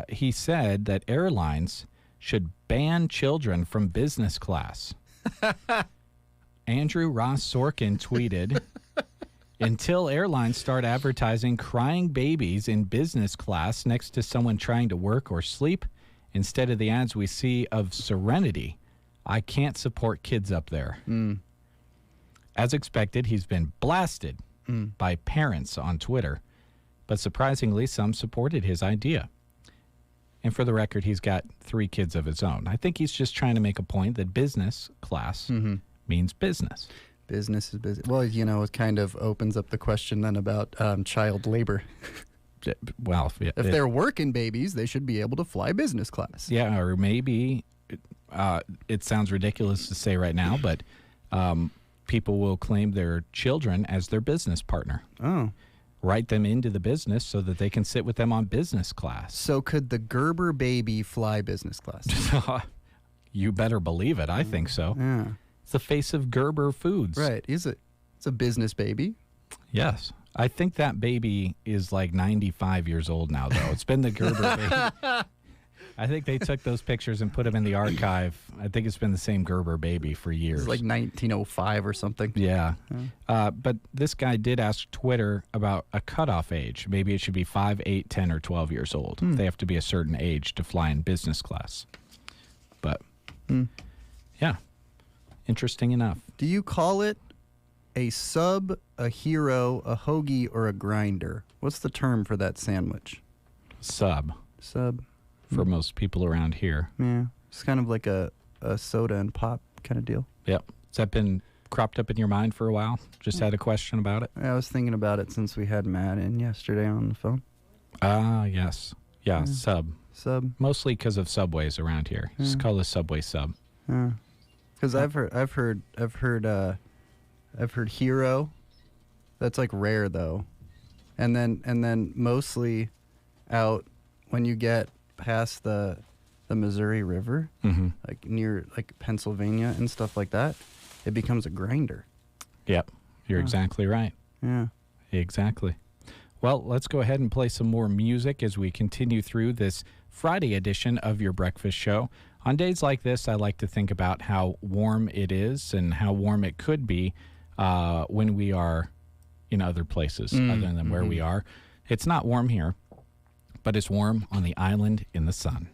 He said that airlines should ban children from business class. Andrew Ross Sorkin tweeted, until airlines start advertising crying babies in business class next to someone trying to work or sleep, instead of the ads we see of Serenity, I can't support kids up there. As expected, he's been blasted by parents on Twitter, but surprisingly, some supported his idea. And for the record, he's got 3 kids of his own. I think he's just trying to make a point that business class means business. Business is business. Well, it kind of opens up the question then about child labor. Well, if they're working babies, they should be able to fly business class. Yeah, or maybe it sounds ridiculous to say right now, but people will claim their children as their business partner. Oh. Write them into the business so that they can sit with them on business class. So could the Gerber baby fly business class? You better believe it. I think so. Yeah. It's the face of Gerber Foods. Right. It's a business baby. Yes. I think that baby is like 95 years old now, though. It's been the Gerber baby. I think they took those pictures and put them in the archive. I think it's been the same Gerber baby for years. It's like 1905 or something. Yeah. But this guy did ask Twitter about a cutoff age. Maybe it should be 5, 8, 10, or 12 years old. They have to be a certain age to fly in business class. But, yeah. Interesting enough. Do you call it a sub, a hero, a hoagie, or a grinder? What's the term for that sandwich? Sub. Sub. For most people around here. Yeah. It's kind of like a soda and pop kind of deal. Yep. Has that been cropped up in your mind for a while? Just had a question about it? I was thinking about it since we had Matt in yesterday on the phone. Ah, yes. Yeah, sub. Sub. Mostly because of Subways around here. Just call it a Subway sub. Because I've heard hero. That's like rare though, and then mostly out when you get past the Missouri River, like near like Pennsylvania and stuff like that, it becomes a grinder. Yep, you're exactly right. Yeah, exactly. Well, let's go ahead and play some more music as we continue through this Friday edition of your breakfast show. On days like this, I like to think about how warm it is and how warm it could be when we are in other places other than where we are. It's not warm here, but it's warm on the island in the sun.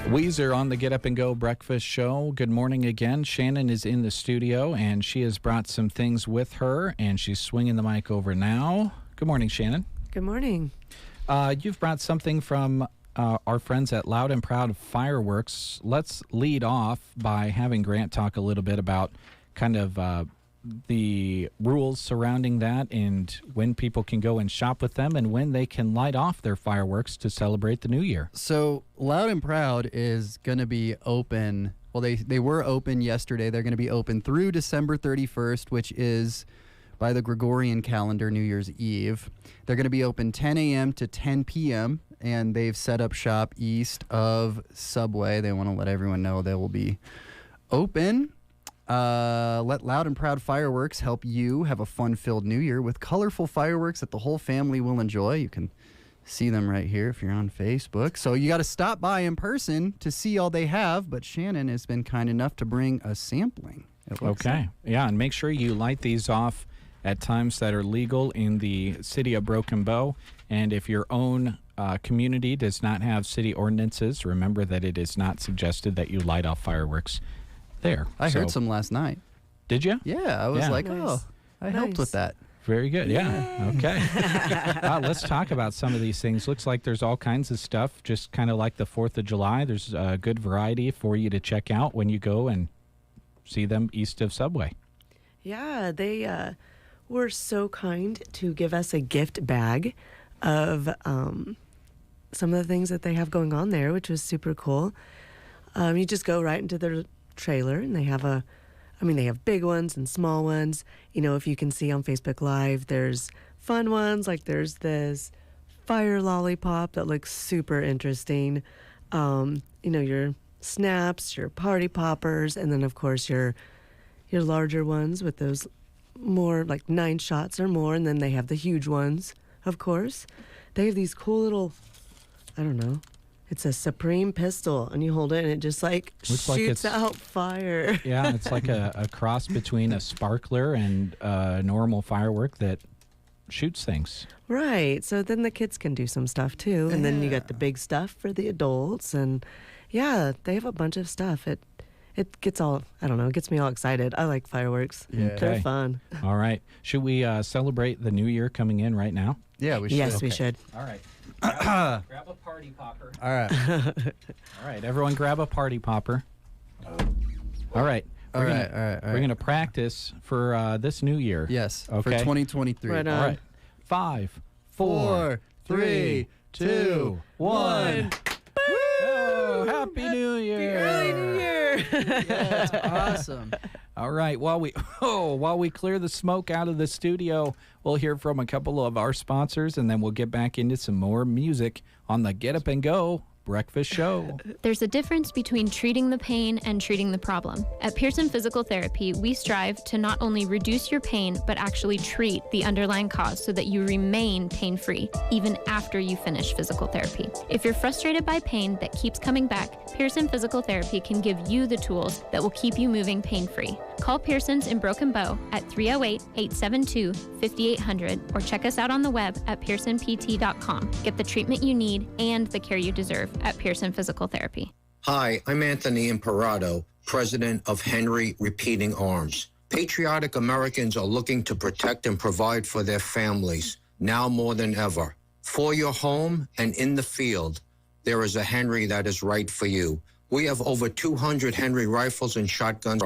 Weezer on the Get Up and Go Breakfast Show. Good morning again. Shannon is in the studio, and she has brought some things with her, and she's swinging the mic over now. Good morning, Shannon. Good morning. You've brought something from our friends at Loud and Proud Fireworks. Let's lead off by having Grant talk a little bit about kind of the rules surrounding that and when people can go and shop with them and when they can light off their fireworks to celebrate the new year. So Loud and Proud is going to be open. Well, they were open yesterday. They're going to be open through December 31st, which is by the Gregorian calendar, New Year's Eve. They're going to be open 10 a.m. to 10 p.m., and they've set up shop east of Subway. They want to let everyone know they will be open. Let Loud and Proud Fireworks help you have a fun-filled new year with colorful fireworks that the whole family will enjoy. You can see them right here if you're on Facebook. So you got to stop by in person to see all they have, but Shannon has been kind enough to bring a sampling. Okay. Yeah, and make sure you light these off at times that are legal in the city of Broken Bow. And if your own community does not have city ordinances, remember that it is not suggested that you light off fireworks there. I heard some last night. Did you? Yeah, I was like, Nice. I helped with that. Very good. Yeah. Okay. Let's talk about some of these things. Looks like there's all kinds of stuff, just kind of like the 4th of July. There's a good variety for you to check out when you go and see them east of Subway. Yeah, they were so kind to give us a gift bag of some of the things that they have going on there, which was super cool. You just go right into their trailer, and they have they have big ones and small ones. You know, if you can see on Facebook Live, there's fun ones, like there's this fire lollipop that looks super interesting. Your snaps, your party poppers, and then of course your larger ones with those more like 9 shots or more, and then they have the huge ones, of course. They have these cool little, I don't know, it's a Supreme pistol, and you hold it and it just like Looks like shoots it's- out fire. Yeah, it's like a cross between a sparkler and a normal firework that shoots things. Right, so then the kids can do some stuff too, and then you got the big stuff for the adults, and yeah, they have a bunch of stuff. It gets it gets me all excited. I like fireworks. Yeah. They're fun. All right. Should we celebrate the new year coming in right now? Yeah, we should. Yes, we should. All right. Grab a party popper. All right. All right, everyone grab a party popper. All right. All We're right. gonna- We're going to practice for this new year. Yes, for Okay. 2023. Right All on. right. 5, 4, 3, 2, 1. Oh, Happy New Year. Early New Year. That's awesome. All right. While we clear the smoke out of the studio, we'll hear from a couple of our sponsors, and then we'll get back into some more music on the Get Up and Go Breakfast Show. There's a difference between treating the pain and treating the problem. At Pearson Physical Therapy, we strive to not only reduce your pain, but actually treat the underlying cause so that you remain pain-free, even after you finish physical therapy. If you're frustrated by pain that keeps coming back, Pearson Physical Therapy can give you the tools that will keep you moving pain-free. Call Pearson's in Broken Bow at 308-872-5800 or check us out on the web at pearsonpt.com. Get the treatment you need and the care you deserve at Pearson Physical Therapy. Hi, I'm Anthony Imparato, president of Henry Repeating Arms. Patriotic Americans are looking to protect and provide for their families now more than ever. For your home and in the field, there is a Henry that is right for you. We have over 200 Henry rifles and shotguns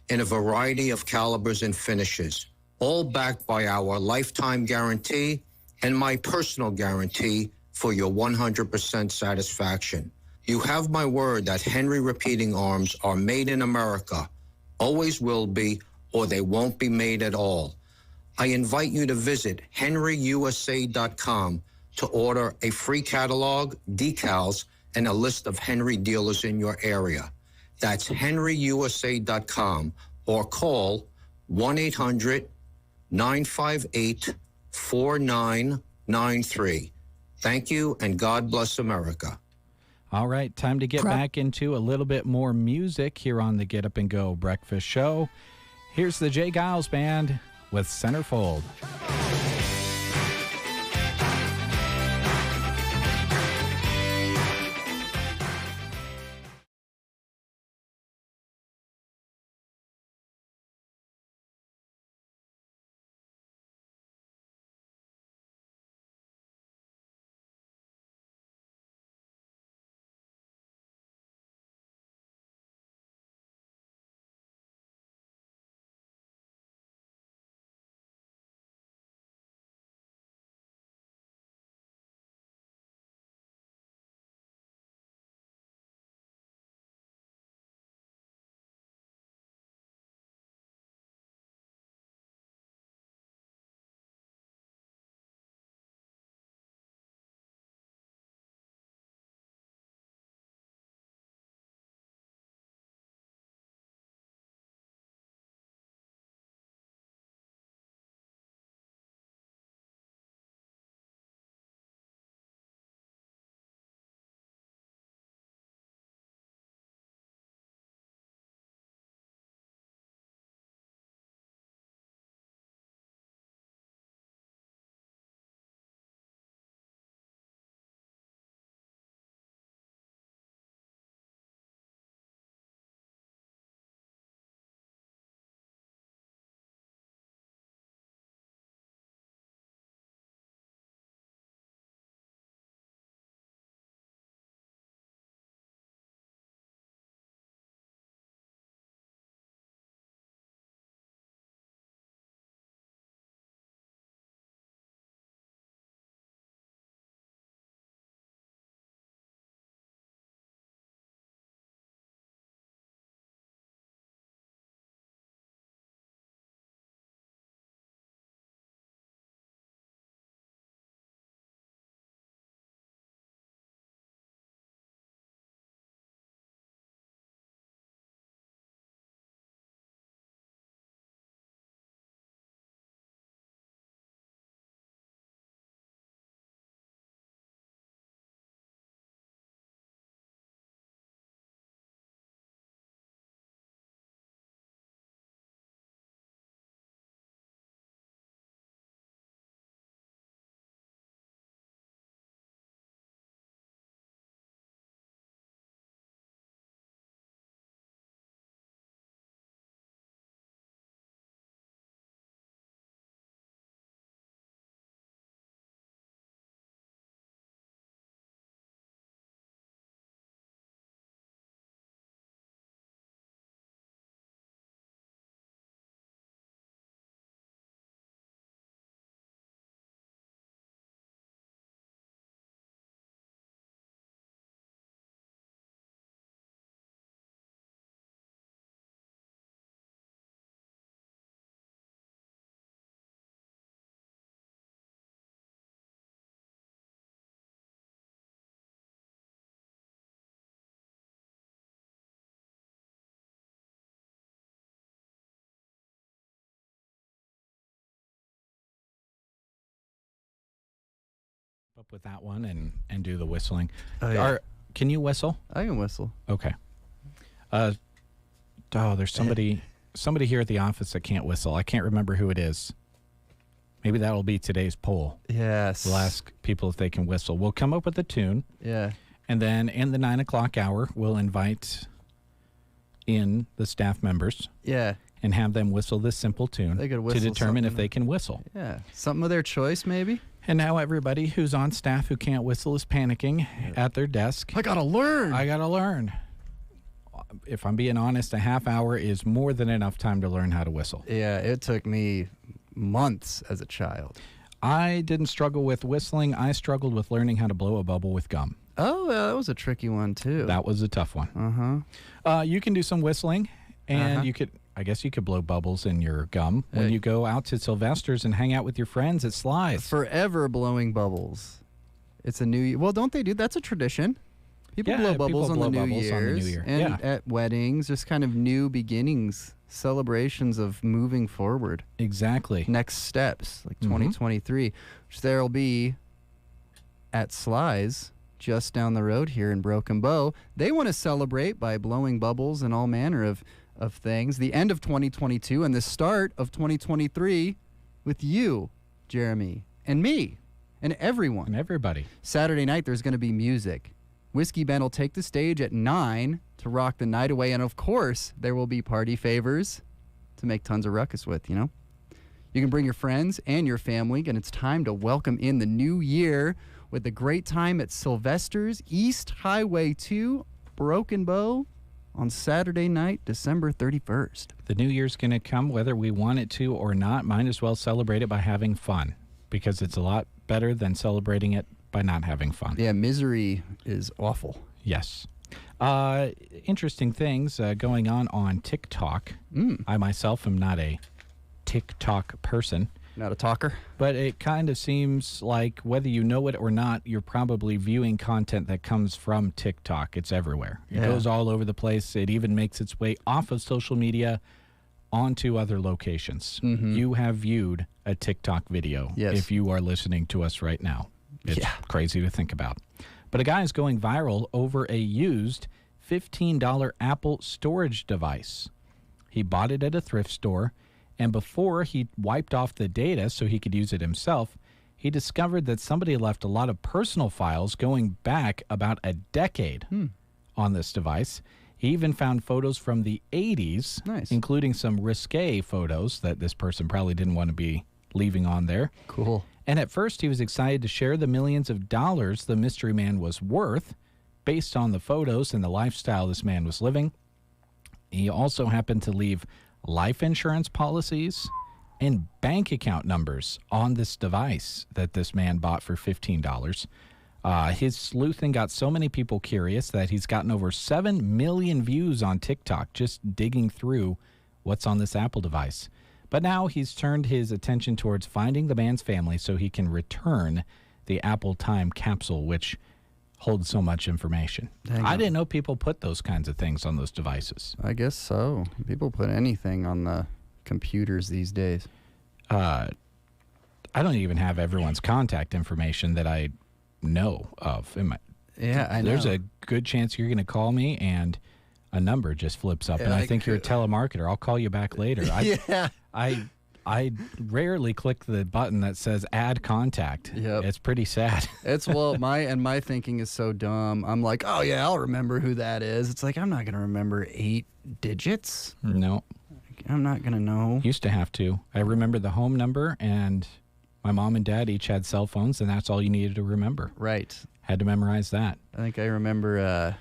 in a variety of calibers and finishes, all backed by our lifetime guarantee and my personal guarantee for your 100% satisfaction. You have my word that Henry Repeating Arms are made in America, always will be, or they won't be made at all. I invite you to visit henryusa.com to order a free catalog, decals, and a list of Henry dealers in your area. That's henryusa.com or call 1-800-958-4993. Thank you, and God bless America. All right, time to get back into a little bit more music here on the Get Up and Go Breakfast Show. Here's the Jay Giles Band with Centerfold. up with that one and do the whistling. Oh, yeah. Can you whistle? I can whistle. Okay. There's somebody here at the office that can't whistle. I can't remember who it is. Maybe that'll be today's poll. Yes. We'll ask people if they can whistle. We'll come up with a tune. Yeah. And then in the 9 o'clock hour, we'll invite in the staff members. Yeah. And have them whistle this simple tune They could to whistle determine if something. they can whistle. Yeah. Something of their choice, maybe? And now everybody who's on staff who can't whistle is panicking at their desk. I gotta learn. If I'm being honest, a half hour is more than enough time to learn how to whistle. Yeah, it took me months as a child. I didn't struggle with whistling. I struggled with learning how to blow a bubble with gum. Oh, that was a tricky one, too. That was a tough one. Uh-huh. You can do some whistling, and you could blow bubbles in your gum when you go out to Sylvester's and hang out with your friends at Sly's. Forever blowing bubbles. It's a new year. Well, don't they do? That's a tradition. People blow bubbles on the New Year. And at weddings, just kind of new beginnings, celebrations of moving forward. Exactly. Next steps, like 2023, which there'll be at Sly's just down the road here in Broken Bow. They want to celebrate by blowing bubbles and all manner of things. The end of 2022 and the start of 2023 with you, Jeremy, and me, and everyone. And everybody. Saturday night, there's going to be music. Whiskey Ben will take the stage at 9 to rock the night away. And, of course, there will be party favors to make tons of ruckus with, you know. You can bring your friends and your family, and it's time to welcome in the new year with a great time at Sylvester's East Highway 2, Broken Bow, on Saturday night, December 31st. The new year's going to come whether we want it to or not. Might as well celebrate it by having fun, because it's a lot better than celebrating it by not having fun. Yeah, misery is awful. Yes. Interesting things going on TikTok. I myself am not a TikTok person. Not a talker? But it kind of seems like whether you know it or not, you're probably viewing content that comes from TikTok. It's everywhere. It goes all over the place. It even makes its way off of social media onto other locations. You have viewed a TikTok video if you are listening to us right now. It's crazy to think about. But a guy is going viral over a used $15 Apple storage device. He bought it at a thrift store, and before he wiped off the data so he could use it himself, he discovered that somebody left a lot of personal files going back about a decade on this device. He even found photos from the 80s, including some risque photos that this person probably didn't want to be leaving on there. Cool. And at first, he was excited to share the millions of dollars the mystery man was worth based on the photos and the lifestyle this man was living. He also happened to leave life insurance policies and bank account numbers on this device that this man bought for $15. His sleuthing got so many people curious that he's gotten over 7 million views on TikTok just digging through what's on this Apple device. But now he's turned his attention towards finding the man's family so he can return the Apple Time capsule, which holds so much information. I didn't know people put those kinds of things on those devices. I guess so. People put anything on the computers these days. I don't even have everyone's contact information that I know of. I know. There's a good chance you're going to call me and a number just flips up, and I think you're a telemarketer. I'll call you back later. I rarely click the button that says add contact. It's pretty sad. My thinking is so dumb. I'm like, oh yeah, I'll remember who that is. It's like, I'm not going to remember 8 digits. No. I'm not going to know. Used to have to. I remember the home number, and my mom and dad each had cell phones, and that's all you needed to remember. Right. Had to memorize that. I think I remember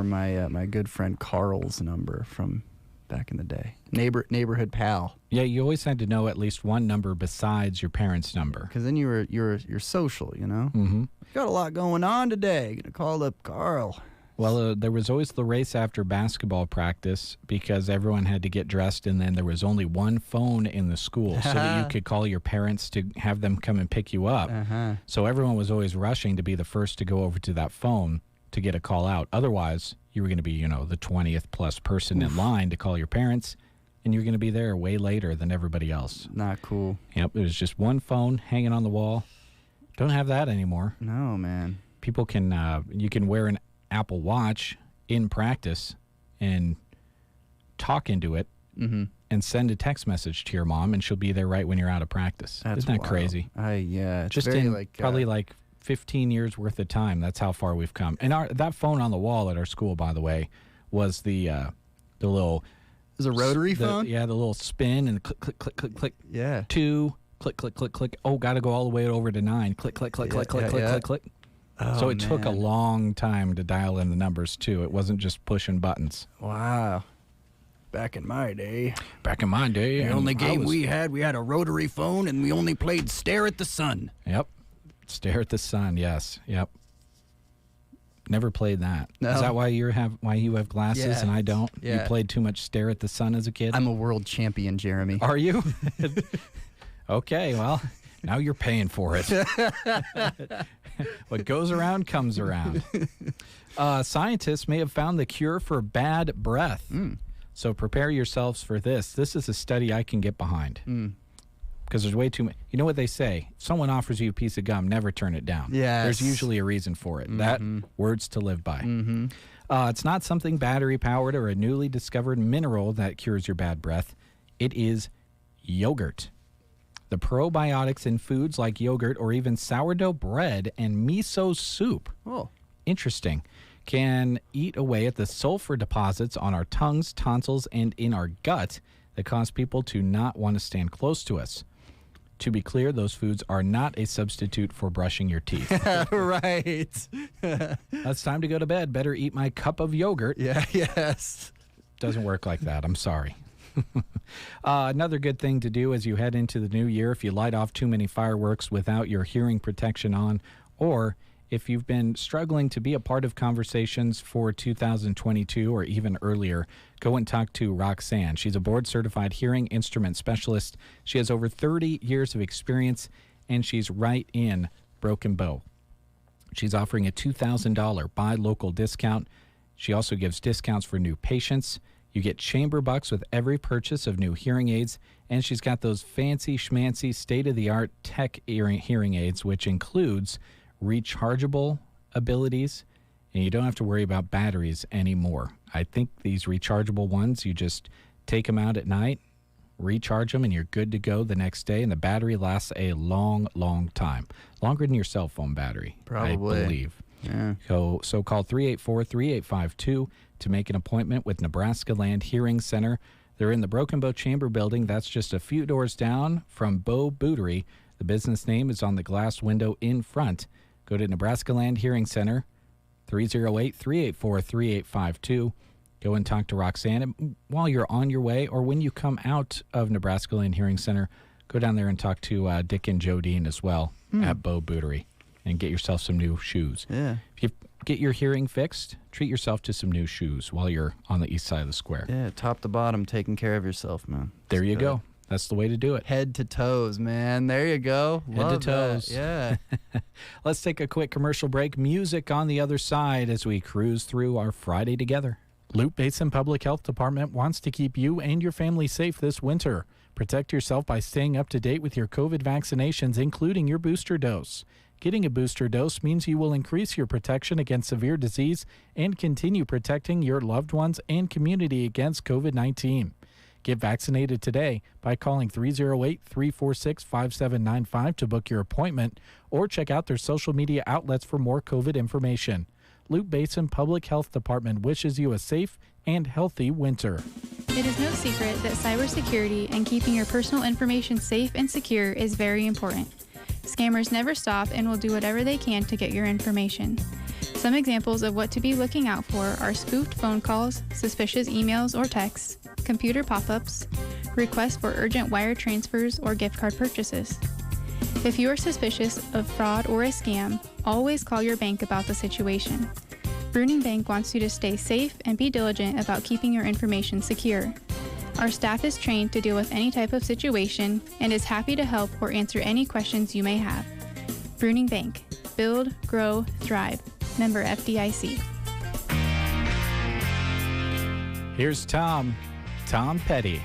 my good friend Carl's number from back in the day. Neighborhood pal. Yeah, you always had to know at least one number besides your parents' number. Because then you're social, you know? Mm-hmm. Got a lot going on today. Gonna call up Carl. Well, there was always the race after basketball practice because everyone had to get dressed, and then there was only one phone in the school so that you could call your parents to have them come and pick you up. So everyone was always rushing to be the first to go over to that phone to get a call out. Otherwise, you were going to be, the 20th plus person in line to call your parents, and you're going to be there way later than everybody else. Not cool. Yep, it was just one phone hanging on the wall. Don't have that anymore. No, man. People can, you can wear an Apple Watch in practice and talk into it and send a text message to your mom, and she'll be there right when you're out of practice. That's Isn't that wild. crazy? Yeah. It's Just very in probably like 15 years worth of time. That's how far we've come. And that phone on the wall at our school, by the way, was the little. It was a rotary phone? Yeah, the little spin and click, click, click, click, click. Yeah. 2, click, click, click, click. Oh, got to go all the way over to 9. Click, click, click, click, click, click, click, click. Oh, So it took a man. long time to dial in the numbers, too. It wasn't just pushing buttons. Wow. Back in my day. Back in my day. The only game we had a rotary phone, and we only played Stare at the Sun. Yep. Stare at the sun. Yes. Yep. Never played that. No. Is that why you have glasses Yeah. and I don't? Yeah. You played too much Stare at the Sun as a kid? I'm a world champion, Jeremy. Are you? Okay, well, now you're paying for it. What goes around comes around. Scientists may have found the cure for bad breath. So prepare yourselves for this. This is a study I can get behind. Because there's way too much. You know what they say? If someone offers you a piece of gum, never turn it down. Yes. There's usually a reason for it. That words to live by. It's not something battery-powered or a newly discovered mineral that cures your bad breath. It is yogurt. The probiotics in foods like yogurt or even sourdough bread and miso soup. Oh. Interesting. Can eat away at the sulfur deposits on our tongues, tonsils, and in our gut that cause people to not want to stand close to us. To be clear, those foods are not a substitute for brushing your teeth. Right. It's time to go to bed. Better eat my cup of yogurt. Yeah, yes. Doesn't work like that. I'm sorry. Another good thing to do as you head into the new year, if you light off too many fireworks without your hearing protection on, or if you've been struggling to be a part of conversations for 2022 or even earlier, go and talk to Roxanne. She's a board-certified hearing instrument specialist. She has over 30 years of experience, and she's right in Broken Bow. She's offering a $2,000 buy local discount. She also gives discounts for new patients. You get chamber bucks with every purchase of new hearing aids, and she's got those fancy schmancy state-of-the-art tech hearing aids, which includes rechargeable abilities, and you don't have to worry about batteries anymore. I think these rechargeable ones, you just take them out at night, recharge them, and you're good to go the next day, and the battery lasts a long, long time. Longer than your cell phone battery, Probably. I believe. Yeah. So call 384-3852 to make an appointment with Nebraska Land Hearing Center. They're in the Broken Bow Chamber Building. That's just a few doors down from Bow Bootery. The business name is on the glass window in front. Go to Nebraska Land Hearing Center, 308-384-3852. Go and talk to Roxanne. And while you're on your way or when you come out of Nebraska Land Hearing Center, go down there and talk to Dick and Jodine as well at Bow Bootery and get yourself some new shoes. Yeah. If you get your hearing fixed, treat yourself to some new shoes while you're on the east side of the square. Yeah, top to bottom, taking care of yourself, man. There It's you good. go. That's the way to do it. Head to toes, man. There you go. Head Love to toes. That. Yeah. Let's take a quick commercial break. Music on the other side as we cruise through our Friday together. Loop Basin Public Health Department wants to keep you and your family safe this winter. Protect yourself by staying up to date with your COVID vaccinations, including your booster dose. Getting a booster dose means you will increase your protection against severe disease and continue protecting your loved ones and community against COVID-19. Get vaccinated today by calling 308-346-5795 to book your appointment or check out their social media outlets for more COVID information. Loop Basin Public Health Department wishes you a safe and healthy winter. It is no secret that cybersecurity and keeping your personal information safe and secure is very important. Scammers never stop and will do whatever they can to get your information. Some examples of what to be looking out for are spoofed phone calls, suspicious emails or texts, computer pop-ups, requests for urgent wire transfers or gift card purchases. If you are suspicious of fraud or a scam, always call your bank about the situation. Bruning Bank wants you to stay safe and be diligent about keeping your information secure. Our staff is trained to deal with any type of situation and is happy to help or answer any questions you may have. Bruning Bank. Build, grow, thrive. Member FDIC. Here's Tom Petty.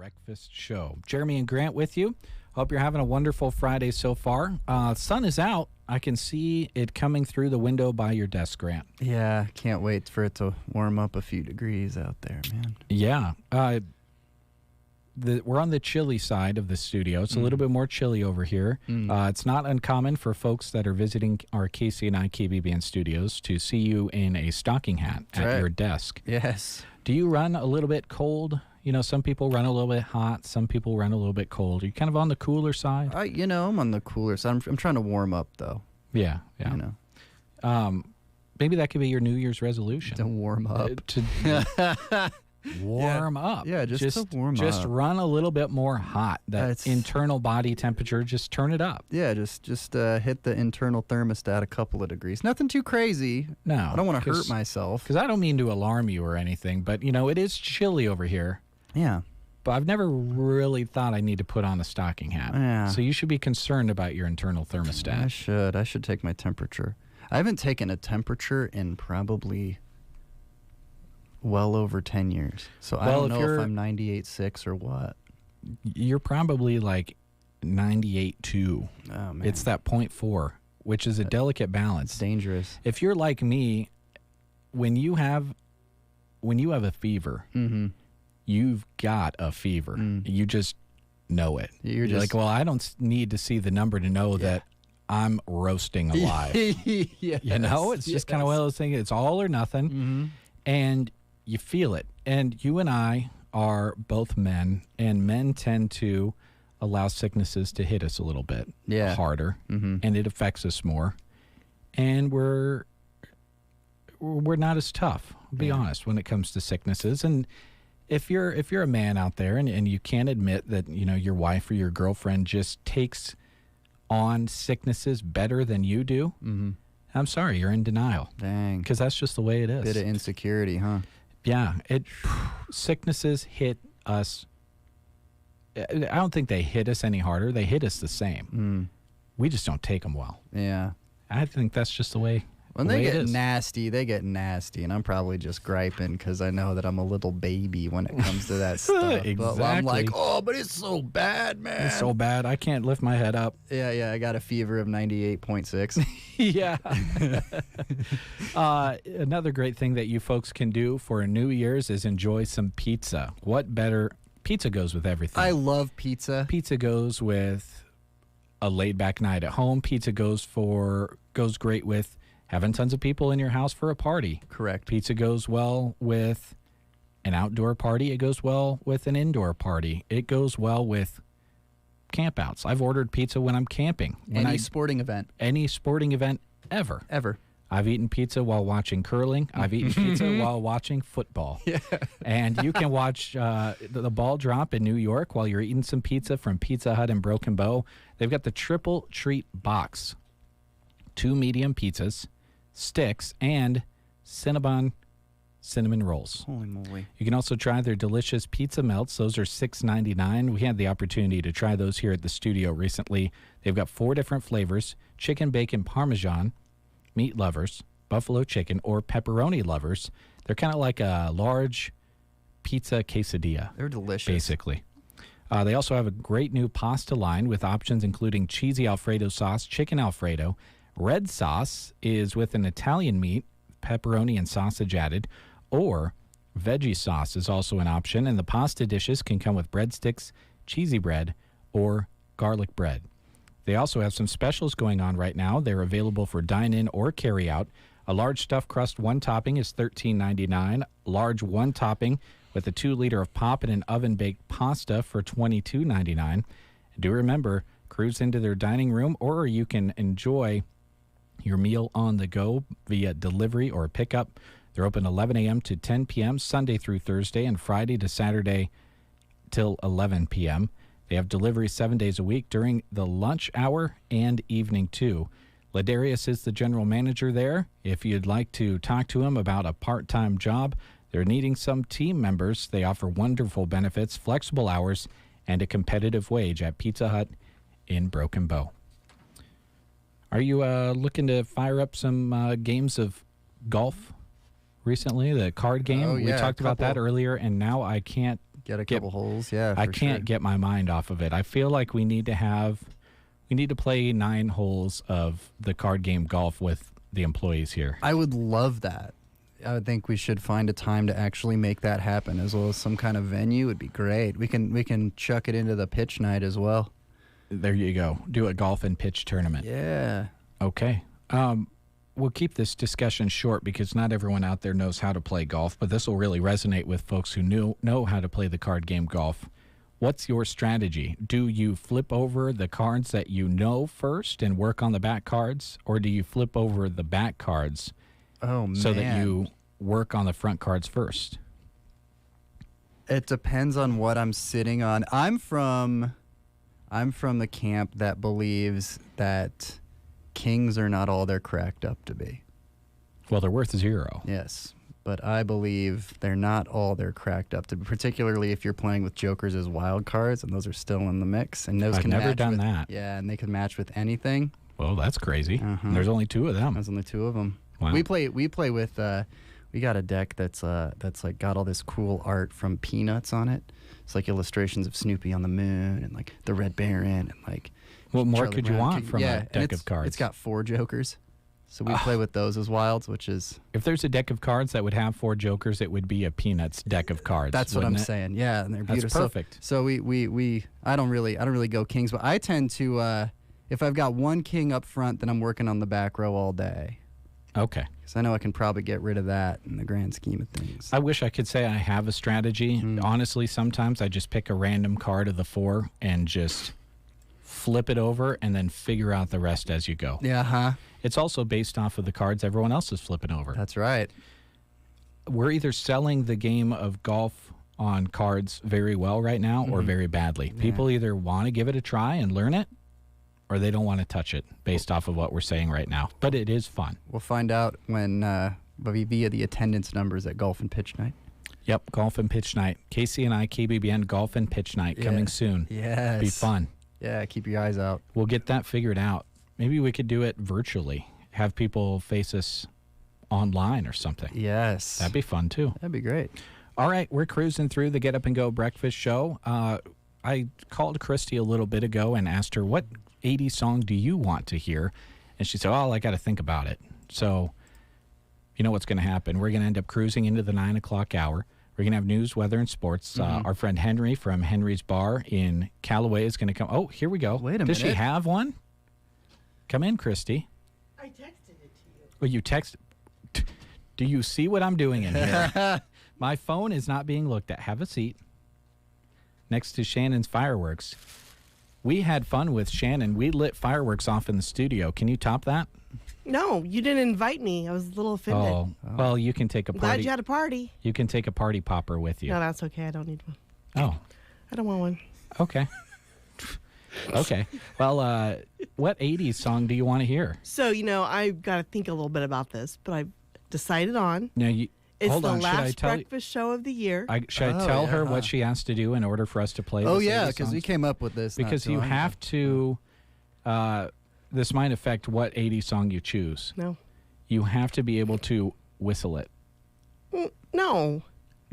Breakfast Show. Jeremy and Grant with you. Hope you're having a wonderful Friday so far. Sun is out. I can see it coming through the window by your desk, Grant. Yeah, can't wait for it to warm up a few degrees out there, man. Yeah. We're on the chilly side of the studio. It's a little bit more chilly over here. It's not uncommon for folks that are visiting our KCNI KBBN studios to see you in a stocking hat at your desk. Yes. Do you run a little bit cold? You know, some people run a little bit hot. Some people run a little bit cold. Are you kind of on the cooler side? I'm on the cooler side. I'm trying to warm up, though. Yeah. You know. Maybe that could be your New Year's resolution. To warm up. Warm up. Yeah, just to warm up. Just run a little bit more hot. That internal body temperature, just turn it up. Yeah, just hit the internal thermostat a couple of degrees. Nothing too crazy. No. I don't want to hurt myself. Because I don't mean to alarm you or anything, but, you know, it is chilly over here. Yeah. But I've never really thought I need to put on a stocking hat. Yeah. So you should be concerned about your internal thermostat. I should take my temperature. I haven't taken a temperature in probably well over 10 years. So I don't know if I'm 98.6 or what. You're probably like 98.2. Oh, man. It's that 0.4, which is a delicate balance. It's dangerous. If you're like me, when you have a fever, you've got a fever. You just know it. You're just like, well, I don't need to see the number to know that I'm roasting alive. Yes. You know, it's just kind of one of those things. It's all or nothing, and you feel it. And you and I are both men, and men tend to allow sicknesses to hit us a little bit harder, and it affects us more. And we're not as tough, I'll be honest, when it comes to sicknesses. And if you're a man out there and you can't admit that, you know, your wife or your girlfriend just takes on sicknesses better than you do, I'm sorry, you're in denial. Dang. Because that's just the way it is. Bit of insecurity, huh? Yeah. Sicknesses hit us. I don't think they hit us any harder. They hit us the same. We just don't take them well. Yeah. I think that's just the way. When they get nasty, and I'm probably just griping because I know that I'm a little baby when it comes to that stuff. Exactly. But I'm like, but it's so bad, man. It's so bad. I can't lift my head up. Yeah, I got a fever of 98.6. Yeah. Another great thing that you folks can do for New Year's is enjoy some pizza. What better? Pizza goes with everything. I love pizza. Pizza goes with a laid-back night at home. Pizza goes great with having tons of people in your house for a party. Correct. Pizza goes well with an outdoor party. It goes well with an indoor party. It goes well with campouts. I've ordered pizza when I'm camping. Any sporting event. Any sporting event ever. Ever. I've eaten pizza while watching curling. I've eaten pizza while watching football. Yeah. And you can watch the ball drop in New York while you're eating some pizza from Pizza Hut in Broken Bow. They've got the triple treat box. 2 medium pizzas, sticks, and Cinnabon cinnamon rolls. Holy moly. You can also try their delicious pizza melts. Those are $6.99. We had the opportunity to try those here at the studio recently. They've got 4 different flavors: chicken, bacon, parmesan, meat lovers, buffalo chicken, or pepperoni lovers. They're kind of like a large pizza quesadilla. They're delicious. Basically. They also have a great new pasta line with options including cheesy Alfredo sauce, chicken Alfredo. Red sauce is with an Italian meat, pepperoni and sausage added, or veggie sauce is also an option. And the pasta dishes can come with breadsticks, cheesy bread, or garlic bread. They also have some specials going on right now. They're available for dine-in or carry-out. A large stuffed crust one topping is $13.99. Large one topping with a 2-liter of pop and an oven-baked pasta for $22.99. Do remember, cruise into their dining room, or you can enjoy your meal on the go via delivery or pickup. They're open 11 a.m. to 10 p.m. Sunday through Thursday, and Friday to Saturday till 11 p.m. They have delivery 7 days a week during the lunch hour and evening too. Ladarius is the general manager there. If you'd like to talk to him about a part-time job, they're needing some team members. They offer wonderful benefits, flexible hours, and a competitive wage at Pizza Hut in Broken Bow. Are you looking to fire up some games of golf recently? The card game? Oh, yeah, we talked about that earlier, and now I can't Get a couple holes, yeah. I for can't sure. get my mind off of it. I feel like we need to play 9 holes of the card game golf with the employees here. I would love that. I would think we should find a time to actually make that happen, as well as some kind of venue. Would be great. We can chuck it into the pitch night as well. There you go. Do a golf and pitch tournament. Yeah. Okay. We'll keep this discussion short because not everyone out there knows how to play golf, but this will really resonate with folks who know how to play the card game golf. What's your strategy? Do you flip over the cards that you know first and work on the back cards, or do you flip over the back cards so that you work on the front cards first? It depends on what I'm sitting on. I'm from the camp that believes that kings are not all they're cracked up to be. Well, they're worth 0. Yes, but I believe they're not all they're cracked up to be, particularly if you're playing with jokers as wild cards, and those are still in the mix. And those I've can never match done with, that. Yeah, and they can match with anything. Well, that's crazy. There's only 2 of them. There's only 2 of them. Wow. We play with we got a deck that's like got all this cool art from Peanuts on it. It's like illustrations of Snoopy on the moon and like the Red Baron and like what more Charlie could you Brown. want from a deck of cards? It's got 4 jokers. So we play with those as wilds, which is... If there's a deck of cards that would have 4 jokers, it would be a Peanuts deck of cards. That's what I'm wouldn't it? saying. Yeah, and they're That's beautiful. perfect. So we I don't really go kings, but I tend to if I've got 1 king up front, then I'm working on the back row all day. Okay. Because I know I can probably get rid of that in the grand scheme of things. I wish I could say I have a strategy. Honestly, sometimes I just pick a random card of the 4 and just flip it over and then figure out the rest as you go. Yeah, huh? It's also based off of the cards everyone else is flipping over. That's right. We're either selling the game of golf on cards very well right now or very badly. Yeah. People either want to give it a try and learn it, or they don't want to touch it based off of what we're saying right now. But it is fun. We'll find out when via the attendance numbers at Golf and Pitch Night. Yep, Golf and Pitch Night. Casey and I, KBBN Golf and Pitch Night coming soon. Yes. Be fun. Yeah, keep your eyes out. We'll get that figured out. Maybe we could do it virtually. Have people face us online or something. Yes. That'd be fun too. That'd be great. All right, we're cruising through the Get Up and Go Breakfast Show. I called Christy a little bit ago and asked her, what 80s song do you want to hear? And she said, oh, I got to think about it. So you know what's going to happen. We're going to end up cruising into the 9 o'clock hour. We're going to have news, weather, and sports. Our friend Henry from Henry's Bar in Callaway is going to come. Oh, here we go. Wait a Does she minute. have one? Come in, Christy. I texted it to you. Well, you text. Do you see what I'm doing in here? My phone is not being looked at. Have a seat next to Shannon's fireworks. We had fun with Shannon. We lit fireworks off in the studio. Can you top that? No, you didn't invite me. I was a little offended. Oh, well, you can take a I'm party. glad you had a party. You can take a party popper with you. No, that's okay. I don't need one. Oh, I don't want one. okay. Okay. Well, what 80s song do you want to hear? So, I've got to think a little bit about this, but I've decided on. Now, It's hold the on. last breakfast show of the year. Should I tell her what she has to do in order for us to play? Oh, this yeah, 80s because we songs? came up with this. not Because too you long have ago. to. This might affect what 80s song you choose. No. You have to be able to whistle it. No.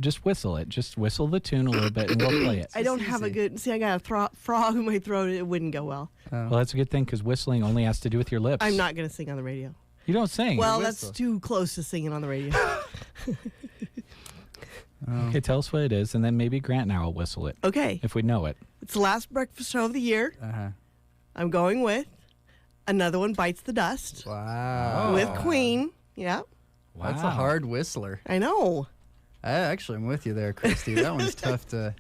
Just whistle it. Just whistle the tune a little bit, and we'll play it. I don't have a good. See, I got a frog in my throat. It wouldn't go well. Well, that's a good thing because whistling only has to do with your lips. I'm not going to sing on the radio. You don't sing. Well, you that's whistle. too close to singing on the radio. Okay, tell us what it is, and then maybe Grant and I will whistle it. Okay. If we know it. It's the last breakfast show of the year. Uh-huh. I'm going with Another One Bites the Dust. Wow. With Queen. Yeah. Wow. That's a hard whistler. I know. I'm with you there, Christy. That one's tough to...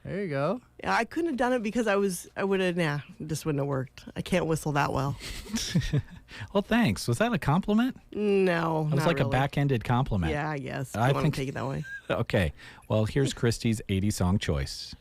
There you go. Yeah, I couldn't have done it because I would have, this wouldn't have worked. I can't whistle that well. Well, thanks. Was that a compliment? No, It was not like a really. backhanded compliment. Yeah, I guess. I I want think- to take it that way. Okay. Well, here's Christy's 80 song choice.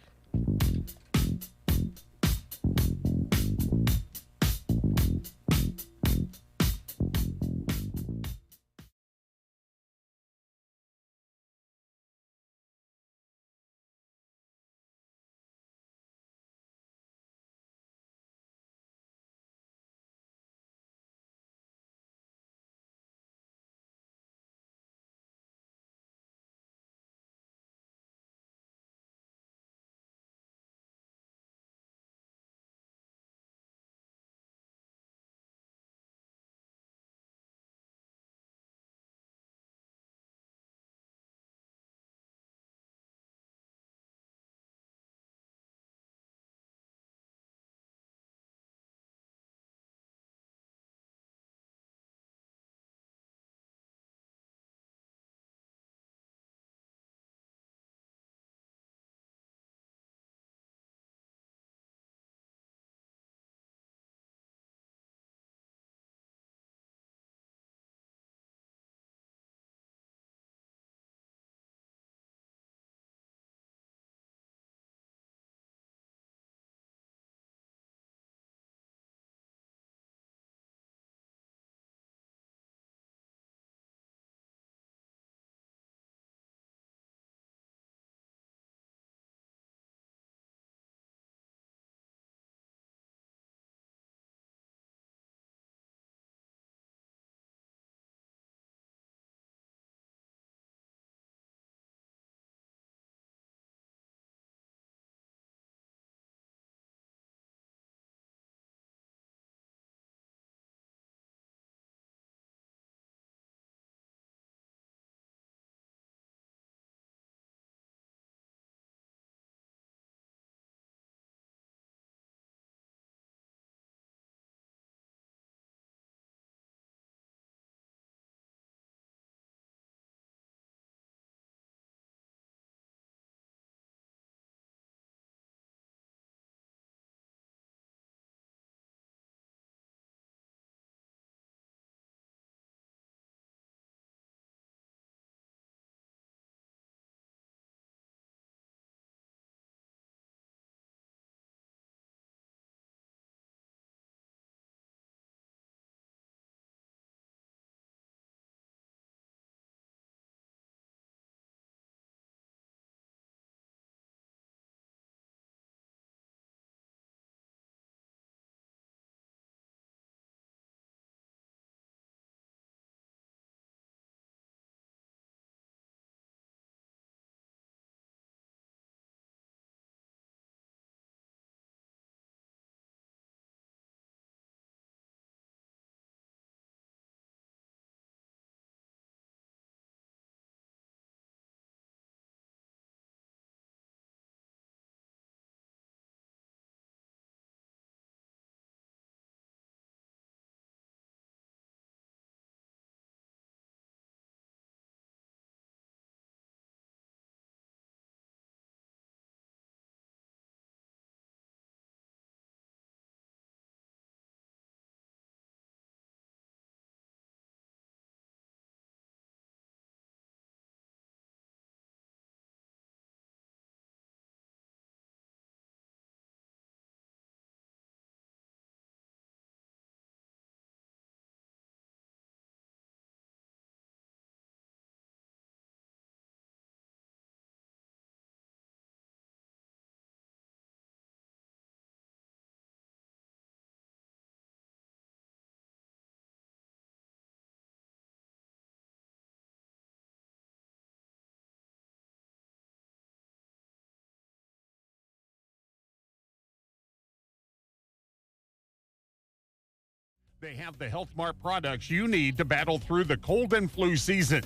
They have the Health Mart products you need to battle through the cold and flu season.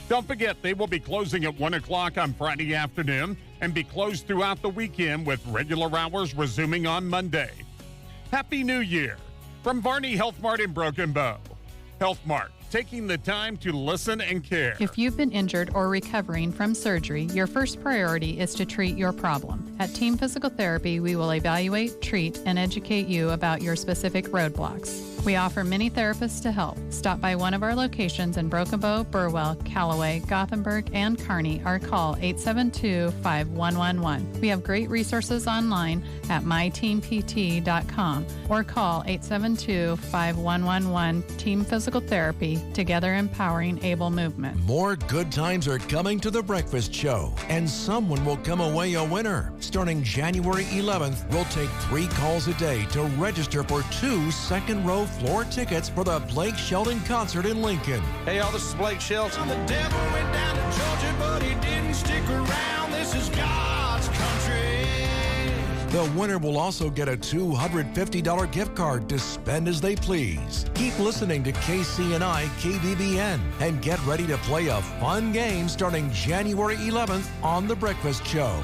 Don't forget, they will be closing at 1 o'clock on Friday afternoon and be closed throughout the weekend with regular hours resuming on Monday. Happy New Year from Varney Health Mart in Broken Bow. Health Mart, taking the time to listen and care. If you've been injured or recovering from surgery, your first priority is to treat your problem. At Team Physical Therapy, we will evaluate, treat, and educate you about your specific roadblocks. We offer many therapists to help. Stop by one of our locations in Broken Bow, Burwell, Callaway, Gothenburg, and Kearney or call 872-5111. We have great resources online at myteampt.com or call 872-5111. Team Physical Therapy, together empowering able movement. More good times are coming to The Breakfast Show, and someone will come away a winner. Starting January 11th, we'll take 3 calls a day to register for 2 second-row floor tickets for the Blake Shelton concert in Lincoln. Hey, y'all, this is Blake Shelton. The devil went down to Georgia, but he didn't stick around. This is God's country. The winner will also get a $250 gift card to spend as they please. Keep listening to KCNI KBBN and get ready to play a fun game starting January 11th on The Breakfast Show.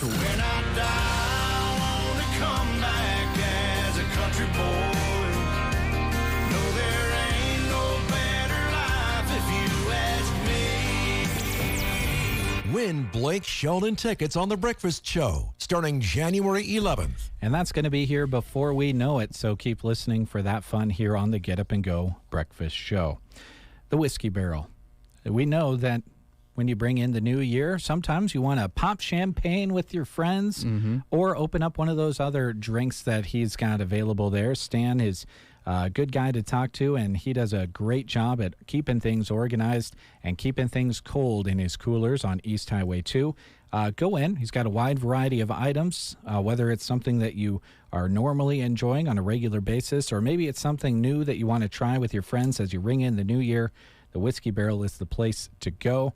When I die, I want to come back as a country boy. No, there ain't no better life if you ask me. Win Blake Shelton tickets on The Breakfast Show starting January 11th. And that's going to be here before we know it, so keep listening for that fun here on the Get Up and Go Breakfast Show. The Whiskey Barrel. We know that when you bring in the new year, sometimes you want to pop champagne with your friends or open up one of those other drinks that he's got available there. Stan is a good guy to talk to, and he does a great job at keeping things organized and keeping things cold in his coolers on East Highway 2. Go in. He's got a wide variety of items, whether it's something that you are normally enjoying on a regular basis, or maybe it's something new that you want to try with your friends as you ring in the new year. The Whiskey Barrel is the place to go.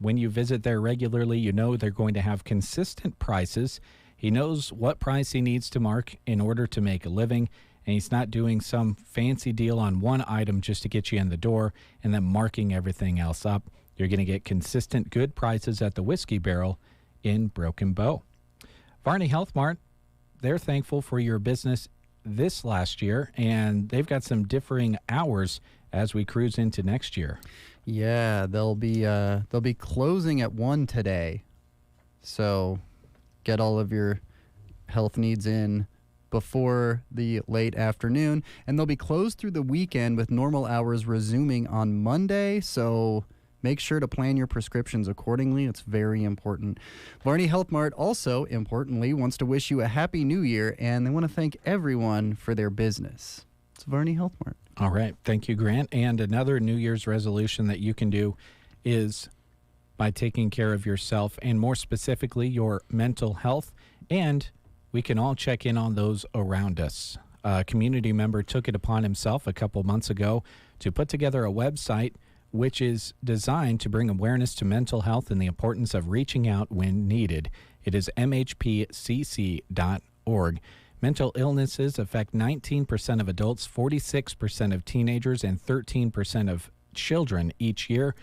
When you visit there regularly, you know they're going to have consistent prices. He knows what price he needs to mark in order to make a living, and he's not doing some fancy deal on one item just to get you in the door and then marking everything else up. You're going to get consistent good prices at the Whiskey Barrel in Broken Bow. Varney Health Mart, they're thankful for your business this last year, and they've got some differing hours as we cruise into next year. Yeah, they'll be closing at 1 today. So get all of your health needs in before the late afternoon, and they'll be closed through the weekend with normal hours resuming on Monday. So make sure to plan your prescriptions accordingly. It's very important. Varney Health Mart also, importantly, wants to wish you a happy new year, and they want to thank everyone for their business. It's Varney Health Mart. All right. Thank you, Grant. And another New Year's resolution that you can do is by taking care of yourself and more specifically your mental health. And we can all check in on those around us. A community member took it upon himself a couple months ago to put together a website which is designed to bring awareness to mental health and the importance of reaching out when needed. It is mhpcc.org. Mental illnesses affect 19% of adults, 46% of teenagers, and 13% of children each year.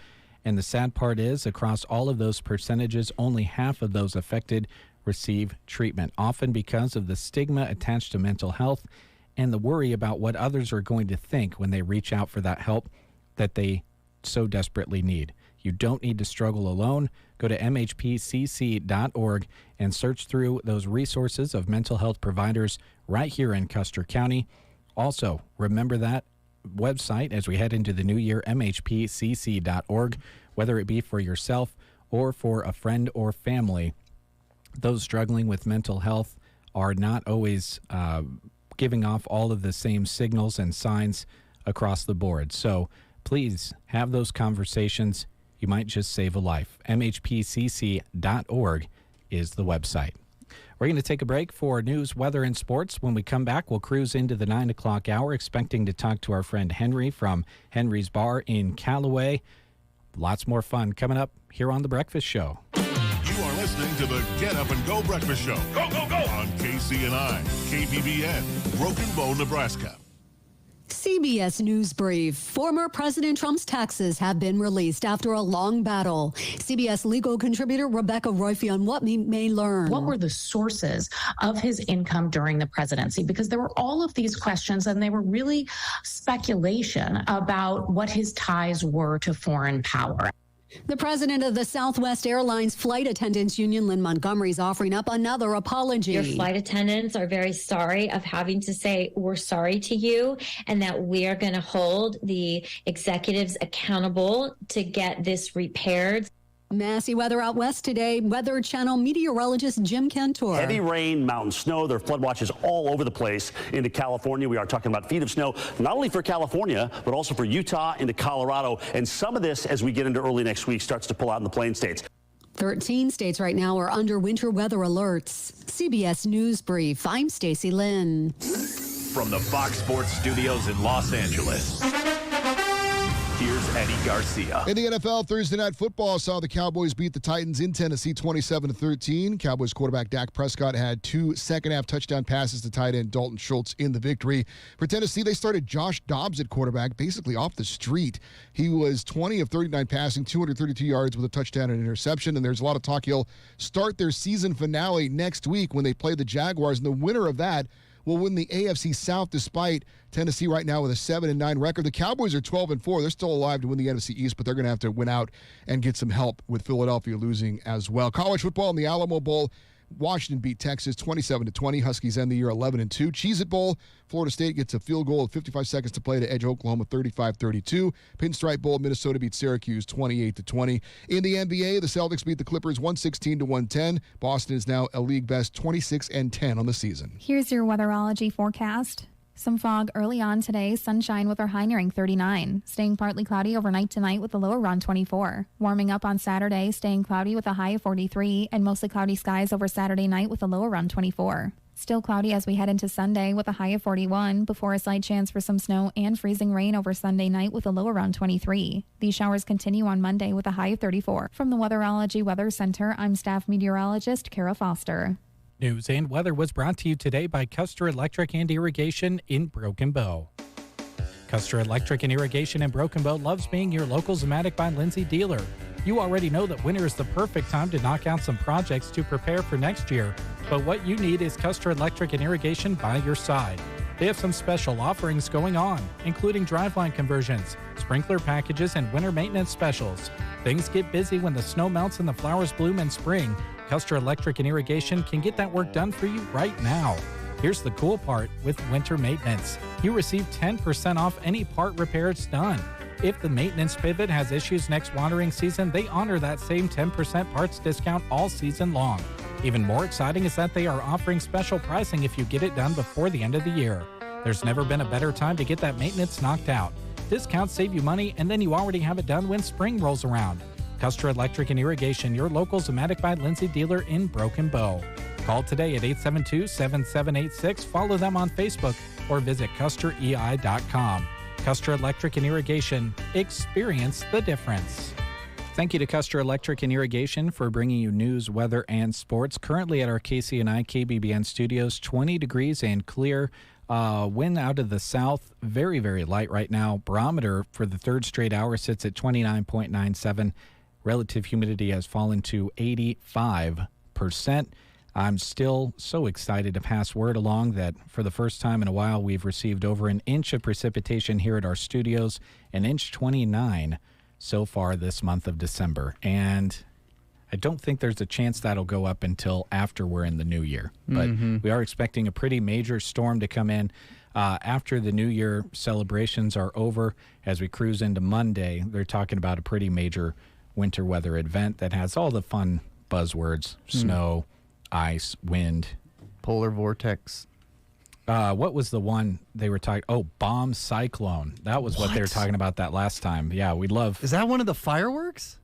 And the sad part is, across all of those percentages, only half of those affected receive treatment, often because of the stigma attached to mental health and the worry about what others are going to think when they reach out for that help that they so desperately need. You don't need to struggle alone. Go to mhpcc.org and search through those resources of mental health providers right here in Custer County. Also, remember that website as we head into the new year, mhpcc.org, whether it be for yourself or for a friend or family. Those struggling with mental health are not always giving off all of the same signals and signs across the board. So please have those conversations. You might just save a life. mhpcc.org is the website. We're going to take a break for news, weather, and sports. When we come back, we'll cruise into the 9 o'clock hour, expecting to talk to our friend Henry from Henry's Bar in Callaway. Lots more fun coming up here on The Breakfast Show. You are listening to the Get Up and Go Breakfast Show. Go, go, go! On KCNI, KBBN, Broken Bow, Nebraska. CBS News Brief. Former President Trump's taxes have been released after a long battle. CBS legal contributor Rebecca Roifi on what we may learn. What were the sources of his income during the presidency? Because there were all of these questions, and they were really speculation about what his ties were to foreign power. The president of the Southwest Airlines Flight Attendants Union, Lynn Montgomery, is offering up another apology. Your flight attendants are very sorry of having to say we're sorry to you, and that we are going to hold the executives accountable to get this repaired. Massey weather out west today. Weather Channel meteorologist Jim Cantor. Heavy rain, mountain snow. There are flood watches all over the place into California. We are talking about feet of snow, not only for California, but also for Utah into Colorado. And some of this, as we get into early next week, starts to pull out in the plain states. 13 states right now are under winter weather alerts. CBS News Brief. I'm Stacey Lynn. From the Fox Sports Studios in Los Angeles, here's Eddie Garcia. In the NFL, Thursday Night Football saw the Cowboys beat the Titans in Tennessee 27-13. Cowboys quarterback Dak Prescott had 2 second-half touchdown passes to tight end Dalton Schultz in the victory. For Tennessee, they started Josh Dobbs at quarterback, basically off the street. He was 20 of 39 passing, 232 yards with a touchdown and interception, and there's a lot of talk he'll start their season finale next week when they play the Jaguars, and the winner of that will win the AFC South, despite Tennessee right now with a 7-9 record. The Cowboys are 12-4. They're still alive to win the NFC East, but they're going to have to win out and get some help with Philadelphia losing as well. College football in the Alamo Bowl. Washington beat Texas 27-20. Huskies end the year 11-2. Cheez-It Bowl. Florida State gets a field goal with 55 seconds to play to edge Oklahoma 35-32. Pinstripe Bowl. Minnesota beat Syracuse 28-20. In the NBA, the Celtics beat the Clippers 116-110. Boston is now a league best 26-10 on the season. Here's your weatherology forecast. Some fog early on today, sunshine with our high nearing 39. Staying partly cloudy overnight tonight with a low around 24. Warming up on Saturday, staying cloudy with a high of 43, and mostly cloudy skies over Saturday night with a low around 24. Still cloudy as we head into Sunday with a high of 41, before a slight chance for some snow and freezing rain over Sunday night with a low around 23. These showers continue on Monday with a high of 34. From the Weatherology Weather Center, I'm staff meteorologist Kara Foster. News and weather was brought to you today by Custer Electric and Irrigation in Broken Bow. Custer Electric and Irrigation in Broken Bow loves being your local Zematic by Lindsay dealer. You already know that winter is the perfect time to knock out some projects to prepare for next year, but what you need is Custer Electric and Irrigation by your side. They have some special offerings going on, including driveline conversions, sprinkler packages, and winter maintenance specials. Things get busy when the snow melts and the flowers bloom in spring. Custer Electric and Irrigation can get that work done for you right now. Here's the cool part with winter maintenance. You receive 10% off any part repairs done. If the maintenance pivot has issues next watering season, they honor that same 10% parts discount all season long. Even more exciting is that they are offering special pricing if you get it done before the end of the year. There's never been a better time to get that maintenance knocked out. Discounts save you money, and then you already have it done when spring rolls around. Custer Electric and Irrigation, your local Zematic by Lindsay dealer in Broken Bow. Call today at 872-7786, follow them on Facebook, or visit CusterEI.com. Custer Electric and Irrigation, experience the difference. Thank you to Custer Electric and Irrigation for bringing you news, weather, and sports. Currently at our KCNI KBBN studios, 20 degrees and clear. Wind out of the south, very, very light right now. Barometer for the third straight hour sits at 29.97. Relative humidity has fallen to 85%. I'm still so excited to pass word along that for the first time in a while, we've received over an inch of precipitation here at our studios, an inch 29 so far this month of December. And I don't think there's a chance that'll go up until after we're in the new year. But we are expecting a pretty major storm to come in after the New Year celebrations are over. As we cruise into Monday, they're talking about a pretty major winter weather event that has all the fun buzzwords: snow, ice, wind, polar vortex. What was the one they were talking? Oh, bomb cyclone. That was what they were talking about that last time. Yeah, we'd love. Is that one of the fireworks?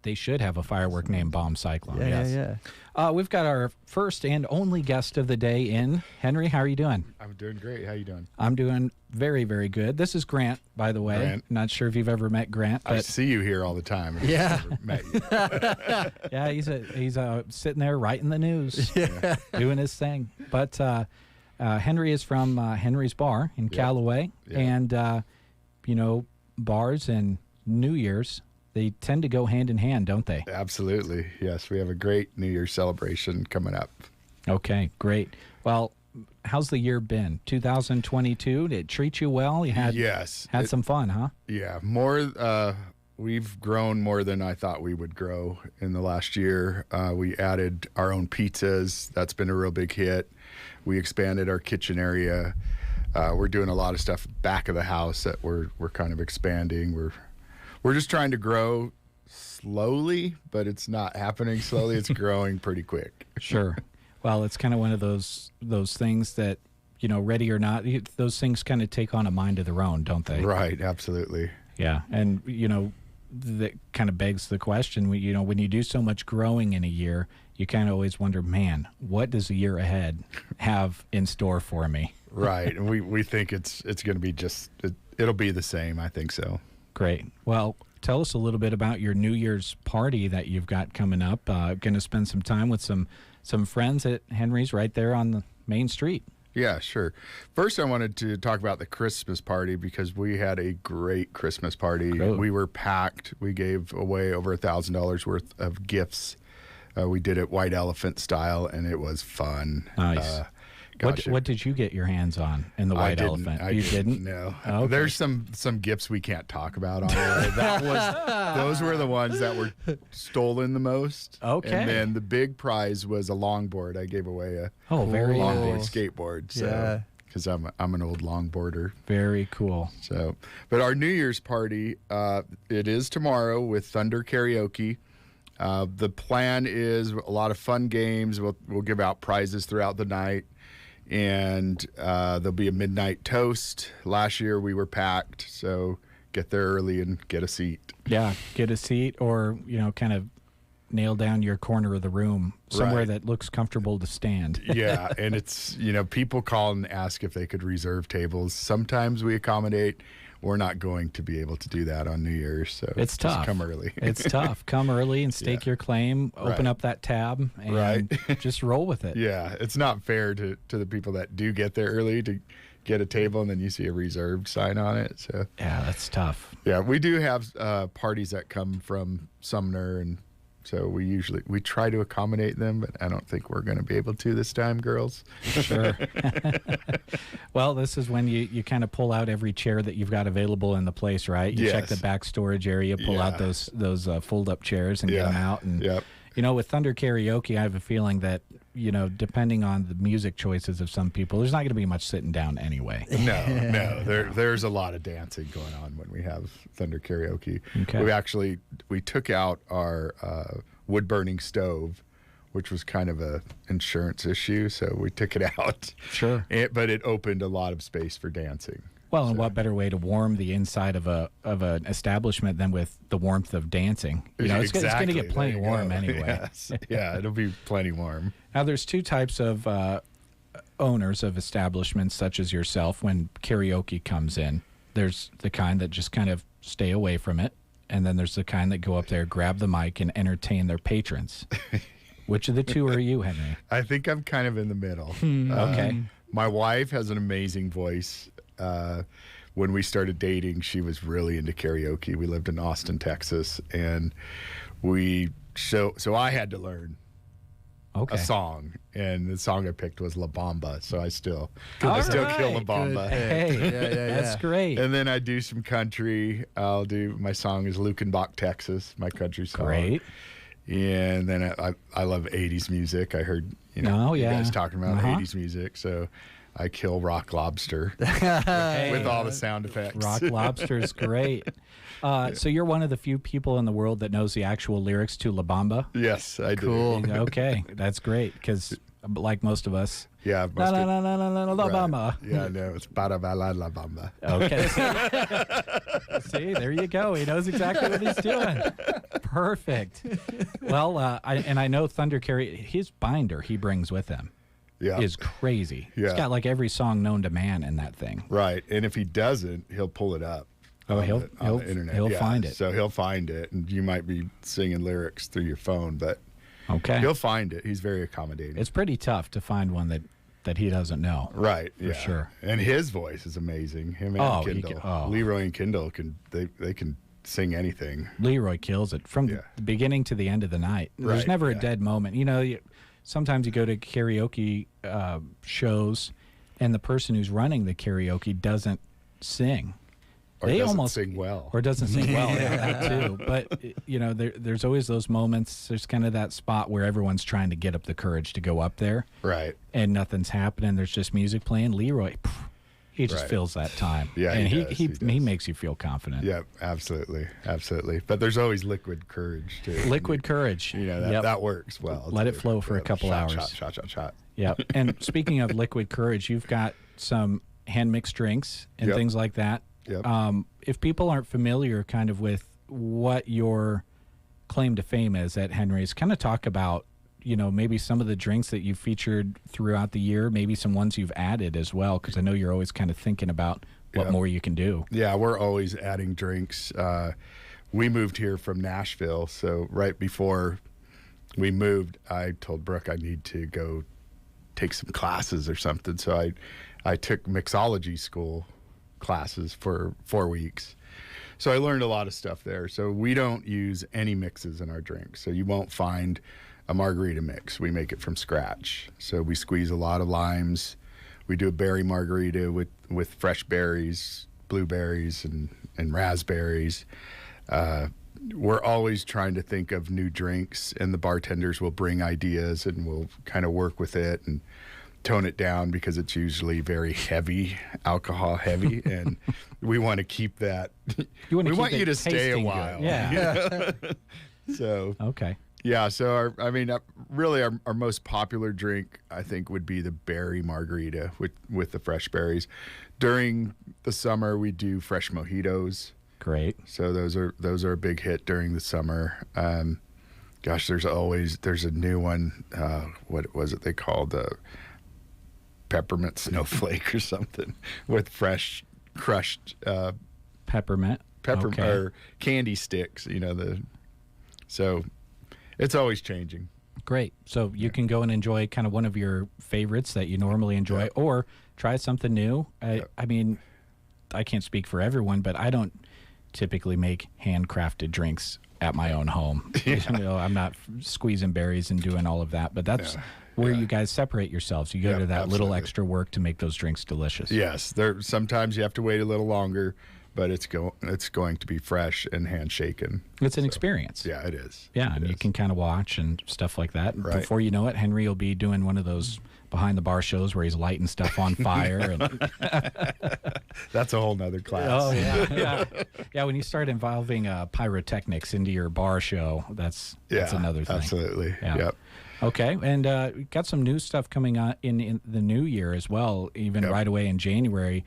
They should have a firework named Bomb Cyclone. Yeah, yes. Yeah. We've got our first and only guest of the day in. Henry, how are you doing? I'm doing great. How you doing? I'm doing very, very good. This is Grant, by the way. Grant. Not sure if you've ever met Grant. But I see you here all the time. Yeah. I've never met you. Yeah, he's sitting there writing the news, doing his thing. But Henry is from Henry's Bar in Callaway. Yeah. And, bars and New Year's, they tend to go hand in hand, don't they? Absolutely. Yes, we have a great New Year's celebration coming up. Okay, great. Well, how's the year been? 2022, did it treat you well? You had some fun, huh? Yeah, more. We've grown more than I thought we would grow in the last year. We added our own pizzas. That's been a real big hit. We expanded our kitchen area. We're doing a lot of stuff back of the house that we're kind of expanding. We're just trying to grow slowly, but it's not happening slowly. It's growing pretty quick. Sure. Well, it's kind of one of those things that, ready or not, those things kind of take on a mind of their own, don't they? Right, absolutely. Yeah, and, that kind of begs the question, when you do so much growing in a year, you kind of always wonder, man, what does the year ahead have in store for me? Right, and we think it's going to be it'll be the same. I think so. Great. Well, tell us a little bit about your New Year's party that you've got coming up. Going to spend some time with some friends at Henry's right there on the main street. Yeah, sure. First, I wanted to talk about the Christmas party because we had a great Christmas party. Cool. We were packed. We gave away over $1,000 worth of gifts. We did it White Elephant style, and it was fun. Nice. What did you get your hands on in the White Elephant? You didn't? No. Okay. There's some gifts we can't talk about on there. Those were the ones that were stolen the most. Okay. And then the big prize was a longboard. I gave away a very longboard nice. skateboard. So, Yeah. because I'm an old longboarder. Very cool. So, but our New Year's party, it is tomorrow with Thunder Karaoke. The plan is a lot of fun games. We'll give out prizes throughout the night. And there'll be a midnight toast. Last year we were packed, so get there early and get a seat. Yeah, get a seat or, kind of nail down your corner of the room somewhere Right. that looks comfortable to stand. Yeah, and it's, people call and ask if they could reserve tables. Sometimes we accommodate. We're not going to be able to do that on New Year's, so It's just tough. come early. It's tough. Come early and stake your claim, open Right. up that tab, and just roll with it. Yeah, it's not fair to the people that do get there early to get a table and then you see a reserved sign on it. So Yeah, that's tough. yeah, we do have parties that come from Sumner, and so we try to accommodate them, but I don't think we're going to be able to this time, girls. Sure. Well, this is when you kind of pull out every chair that you've got available in the place, right? You check Yes. the back storage area, pull out those fold-up chairs and get them out. And with Thunder Karaoke, I have a feeling that depending on the music choices of some people, there's not going to be much sitting down anyway. No. There's a lot of dancing going on when we have Thunder Karaoke. Okay. We took out our wood burning stove, which was kind of a insurance issue, so we took it out. Sure. But it opened a lot of space for dancing. Well, and what better way to warm the inside of an establishment than with the warmth of dancing? It's going to get plenty There you warm go. anyway. Yes. Yeah, it'll be plenty warm. Now, there's two types of owners of establishments such as yourself when karaoke comes in. There's the kind that just kind of stay away from it, and then there's the kind that go up there, grab the mic, and entertain their patrons. Which of the two are you, Henry? I think I'm kind of in the middle. Okay. My wife has an amazing voice. When we started dating, she was really into karaoke. We lived in Austin, Texas, and so I had to learn a song, and the song I picked was La Bamba. So I still kill La Bamba. Hey, that's great. And then I do some country. My song is Lukenbach, Texas, my country song. Great. And then I love 80s music. I heard you guys talking about 80s music, so I kill Rock Lobster with all the sound effects. Rock Lobster's great. So you're one of the few people in the world that knows the actual lyrics to La Bamba? Yes, I do. Okay, that's great, because like most of us, La Bamba. Yeah, no, it's Para Bailar La Bamba. Okay. See, there you go. He knows exactly what he's doing. Perfect. Well, I know Thunder Karaoke, his binder he brings with him is crazy. Yeah. He's got like every song known to man in that thing. Right, and if he doesn't, he'll pull it up. Oh, on the internet. He'll find it. So he'll find it, and you might be singing lyrics through your phone, but he'll find it. He's very accommodating. It's pretty tough to find one that that he doesn't know. Right. For sure. And his voice is amazing. Him and Kendall. Leroy and Kendall they can sing anything. Leroy kills it from the beginning to the end of the night. There's Right, never a dead moment. You know, sometimes you go to karaoke shows, and the person who's running the karaoke doesn't sing. Or doesn't sing well. Or doesn't sing well, that too. But, you know, there's always those moments. There's kind of that spot where everyone's trying to get up the courage to go up there. Right. And nothing's happening. There's just music playing. Leroy, he just Right. fills that time. Yeah, and he he makes you feel confident. Yeah, absolutely. Absolutely. But there's always liquid courage, too. Liquid courage. You know, Yep. that works well. Let it too. flow for a couple Shot, hours. Shot. Yep. And speaking of liquid courage, you've got some hand mixed drinks and Yep. things like that. Yep. If people aren't familiar kind of with what your claim to fame is at Henry's, kind of talk about, you know, maybe some of the drinks that you've featured throughout the year, maybe some ones you've added as well, because I know you're always kind of thinking about what more you can do. Yeah, we're always adding drinks. We moved here from Nashville, so right before we moved, I told Brooke I need to go take some classes or something. So I took mixology school classes for 4 weeks. So I learned a lot of stuff there. So we don't use any mixes in our drinks. So you won't find a margarita mix. We make it from scratch. So we squeeze a lot of limes. We do a berry margarita with fresh berries, blueberries and raspberries. We're always trying to think of new drinks, and the bartenders will bring ideas and we'll kind of work with it and tone it down because it's usually very heavy, alcohol heavy, and we want to keep that. You want to we keep want it you to stay a tasting while. good. Yeah. So okay. Yeah, so our most popular drink, I think, would be the berry margarita with the fresh berries. During the summer, we do fresh mojitos. Great. So those are a big hit during the summer. Gosh, there's a new one. What was it they called? Peppermint snowflake or something with fresh crushed peppermint okay. or candy sticks. You know so it's always changing. Great. So you can go and enjoy kind of one of your favorites that you normally enjoy, or try something new. I mean, I can't speak for everyone, but I don't typically make handcrafted drinks at my own home. You know, I'm not squeezing berries and doing all of that, but that's where you guys separate yourselves. You go to that little extra work to make those drinks delicious. Yes, sometimes you have to wait a little longer, but it's going to be fresh and handshaken. It's an experience. Yeah, it is. Yeah, and you can kind of watch and stuff like that. Right. Before you know it, Henry will be doing one of those behind the bar shows where he's lighting stuff on fire. And that's a whole nother class. Oh yeah. When you start involving pyrotechnics into your bar show, that's another thing. Absolutely. Yeah. Yep. Okay, and we got some new stuff coming on in the new year as well. Even right away in January,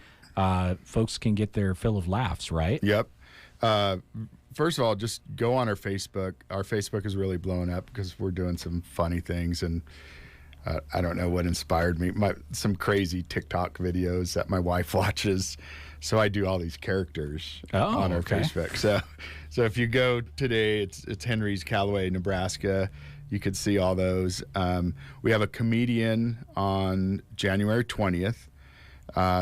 folks can get their fill of laughs. Right. Yep. First of all, just go on our Facebook. Our Facebook is really blowing up because we're doing some funny things, and I don't know what inspired me. Some crazy TikTok videos that my wife watches. So I do all these characters on our Facebook. So if you go today, it's Henry's Callaway, Nebraska. You could see all those. We have a comedian on January 20th.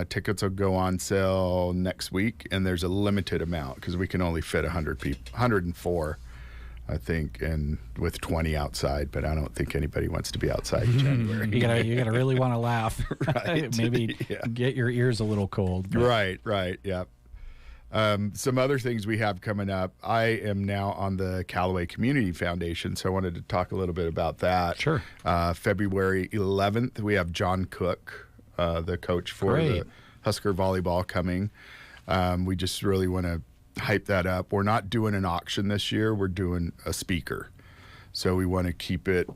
Tickets will go on sale next week, and there's a limited amount because we can only fit 100 people, 104, I think, and with 20 outside. But I don't think anybody wants to be outside in January. You gotta really want to laugh. Right. Maybe get your ears a little cold. But. Right. Yeah. Some other things we have coming up. I am now on the Callaway Community Foundation, so I wanted to talk a little bit about that. Sure. February 11th, we have John Cook, the coach for the Husker volleyball, coming. We just really want to hype that up. We're not doing an auction this year. We're doing a speaker. So we want to keep it.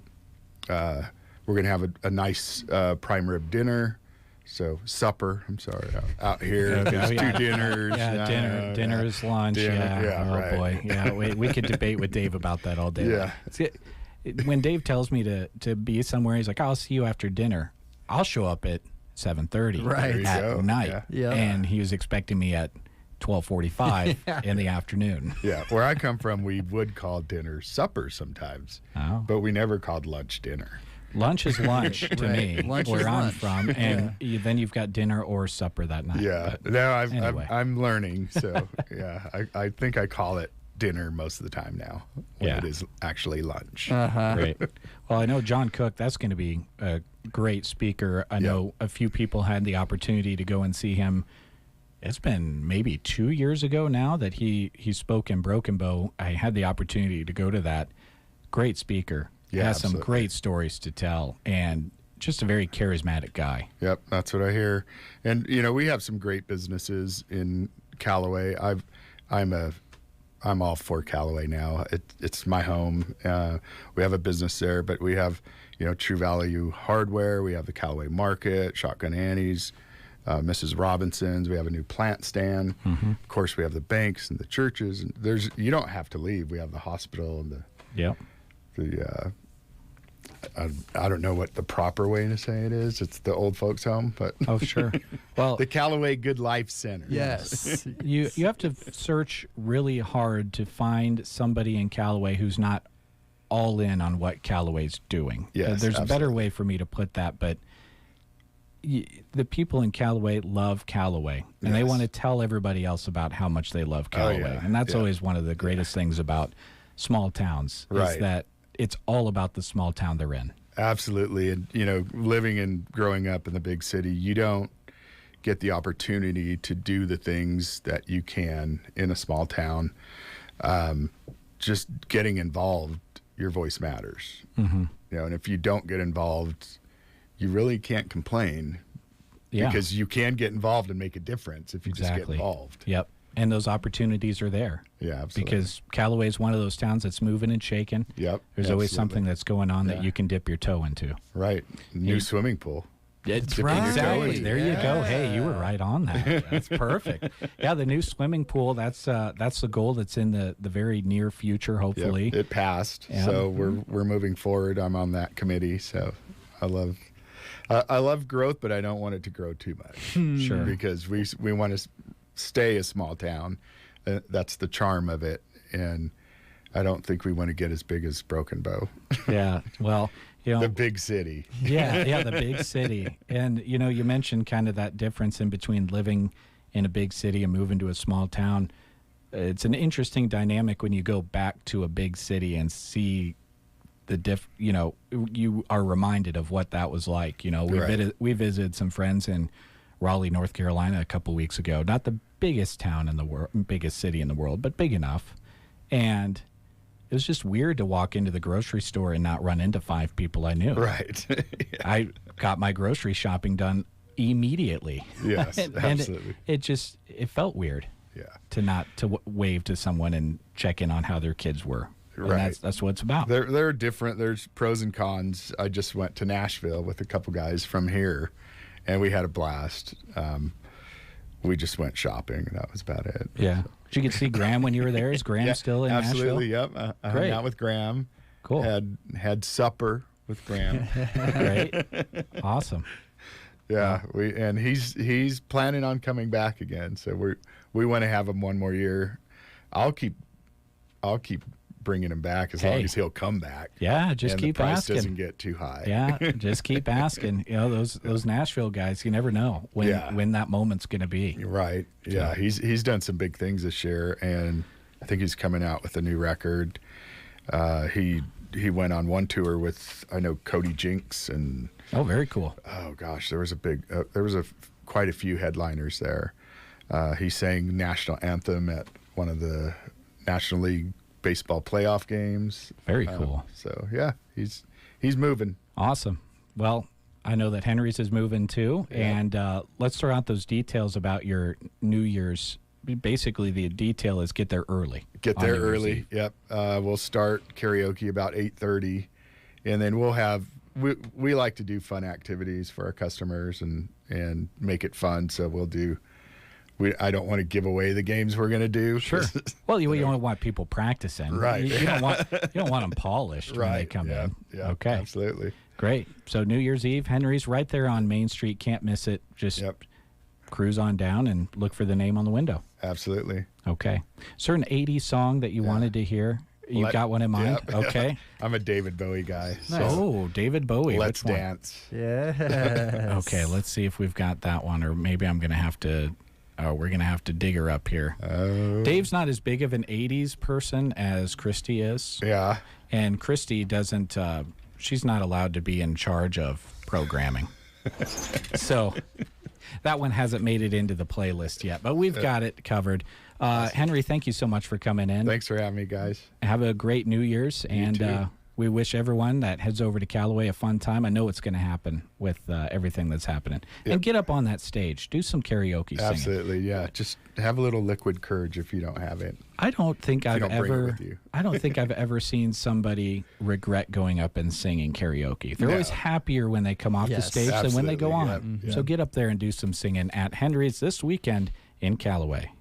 We're going to have a nice prime rib dinner. So supper, I'm sorry, out here. There's 2 dinners. Yeah, dinner's lunch. Right. Boy. Yeah, we could debate with Dave about that all day. Yeah. When Dave tells me to be somewhere, he's like, I'll see you after dinner. I'll show up at 7:30 at night. Yeah. And he was expecting me at 12:45 in the afternoon. Yeah, where I come from, we would call dinner supper sometimes, but we never called lunch dinner. Lunch is lunch to me, Lunch where is I'm lunch. from, and then you've got dinner or supper that night. Yeah, But no, anyway. I'm learning. So yeah, I think I call it dinner most of the time now when Yeah. it is actually lunch. Great. Well, I know John Cook, that's going to be a great speaker. I know a few people had the opportunity to go and see him. It's been maybe 2 years ago now that he spoke in Broken Bow. I had the opportunity to go to that. Great speaker. Yeah, has some absolutely. great stories to tell, and just a very charismatic guy. Yep, that's what I hear. And we have some great businesses in Callaway. I'm all for Callaway now. It's my home. We have a business there, but we have True Value Hardware. We have the Callaway Market, Shotgun Annie's, Mrs. Robinson's. We have a new plant stand. Mm-hmm. Of course, we have the banks and the churches. And you don't have to leave. We have the hospital and the I don't know what the proper way to say it is. It's the old folks home, but Oh, sure. Well, the Callaway Good Life Center. Yes. You have to search really hard to find somebody in Callaway who's not all in on what Callaway's doing. Yes, There's a better absolutely. way for me to put that, but the people in Callaway love Callaway, and they Yes. want to tell everybody else about how much they love Oh, Callaway. yeah, And that's yeah. always one of the greatest things about small towns is Right. that it's all about the small town they're in. Absolutely. And, living and growing up in the big city, you don't get the opportunity to do the things that you can in a small town. Just getting involved, your voice matters. Mm-hmm. And if you don't get involved, you really can't complain Yeah. because you can get involved and make a difference if you just get involved. Yep. And those opportunities are there. Yeah, absolutely. Because Callaway is one of those towns that's moving and shaking. Yep. There's always absolutely. something that's going on that Yeah. you can dip your toe into. Right. New swimming pool. That's Dipping your toe Exactly. into. There you go. Hey, you were right on that. That's perfect. Yeah, the new swimming pool, that's the goal that's in the very near future, hopefully. Yep, it passed, Yeah. so we're moving forward. I'm on that committee, so I love growth, but I don't want it to grow too much. Sure. Because we want to stay a small town. That's the charm of it, and I don't think we want to get as big as Broken Bow. Yeah. Well, the big city. Yeah, the big city. And you mentioned kind of that difference in between living in a big city and moving to a small town. It's an interesting dynamic when you go back to a big city and see the you are reminded of what that was like. Right. We visited some friends in Raleigh, North Carolina a couple weeks ago. Not the biggest town in the world, biggest city in the world, but big enough. And it was just weird to walk into the grocery store and not run into 5 people I knew. Right. I got my grocery shopping done immediately. Yes, and absolutely. It felt weird. Yeah. To not wave to someone and check in on how their kids were. And Right. that's what it's about. They're different. There's pros and cons. I just went to Nashville with a couple guys from here, and we had a blast. We just went shopping, and that was about it. Yeah. Did you get to see Graham when you were there? Is Graham Yeah, still in absolutely, Nashville? yep. I Great. hung out with Graham. Cool. Had supper with Graham. Great. Awesome. Yeah, he's planning on coming back again. So we want to have him one more year. I'll keep bringing him back as long Hey. as he'll come back. Yeah, just and keep the price asking. doesn't get too high. Yeah, just keep asking. Those Nashville guys, you never know when that moment's going to be. Right. Yeah, he's done some big things this year, and I think he's coming out with a new record. He went on one tour with Cody Jinks and Oh, very cool. Oh gosh, there was quite a few headliners there. He sang national anthem at one of the National League baseball playoff games. Very cool. So yeah, he's moving. Awesome. Well, I know that Henry's is moving too, and let's throw out those details about your New Year's. Basically, the detail is get there early. Get on there New Year's early. Eve. Yep. We'll start karaoke about 8:30, and then we'll have. We like to do fun activities for our customers and make it fun. So we'll do. I don't want to give away the games we're going to do. Sure. Well, you don't want people practicing. Right. You don't want them polished when they come in. Yeah. Okay. Absolutely. Great. So New Year's Eve, Henry's right there on Main Street. Can't miss it. Just cruise on down and look for the name on the window. Absolutely. Okay. Certain 80s song that you wanted to hear. You got one in mind? Yep. Okay. I'm a David Bowie guy. Nice. Oh, David Bowie. Let's Which one? Dance. Yeah. Okay, let's see if we've got that one, or maybe I'm going to have to. Oh, we're going to have to dig her up here. Dave's not as big of an 80s person as Christy is. Yeah. And Christy doesn't, she's not allowed to be in charge of programming. So that one hasn't made it into the playlist yet, but we've got it covered. Henry, thank you so much for coming in. Thanks for having me, guys. Have a great New Year's. And we wish everyone that heads over to Callaway a fun time. I know it's going to happen with everything that's happening. Yep. And get up on that stage. Do some karaoke singing. Absolutely, yeah. Just have a little liquid courage if you don't have it. I don't think I've don't bring it ever. with you. I don't think I've ever seen somebody regret going up and singing karaoke. They're No. always happier when they come off the Yes, stage than when they go on. absolutely, yeah. So get up there and do some singing at Henry's this weekend in Callaway.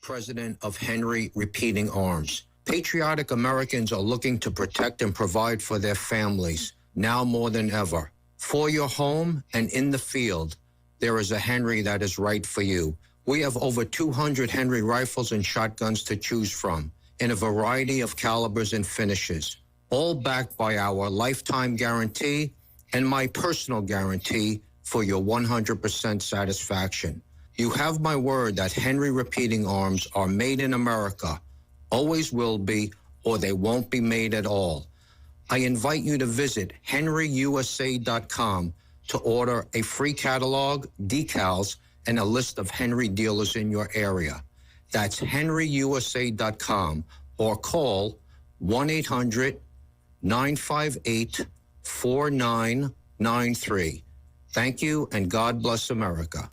President of Henry Repeating Arms. Patriotic Americans are looking to protect and provide for their families, now more than ever. For your home and in the field, there is a Henry that is right for you. We have over 200 Henry rifles and shotguns to choose from in a variety of calibers and finishes, all backed by our lifetime guarantee and my personal guarantee for your 100% satisfaction. You have my word that Henry Repeating Arms are made in America, always will be, or they won't be made at all. I invite you to visit henryusa.com to order a free catalog, decals, and a list of Henry dealers in your area. That's henryusa.com or call 1-800-958-4993. Thank you, and God bless America.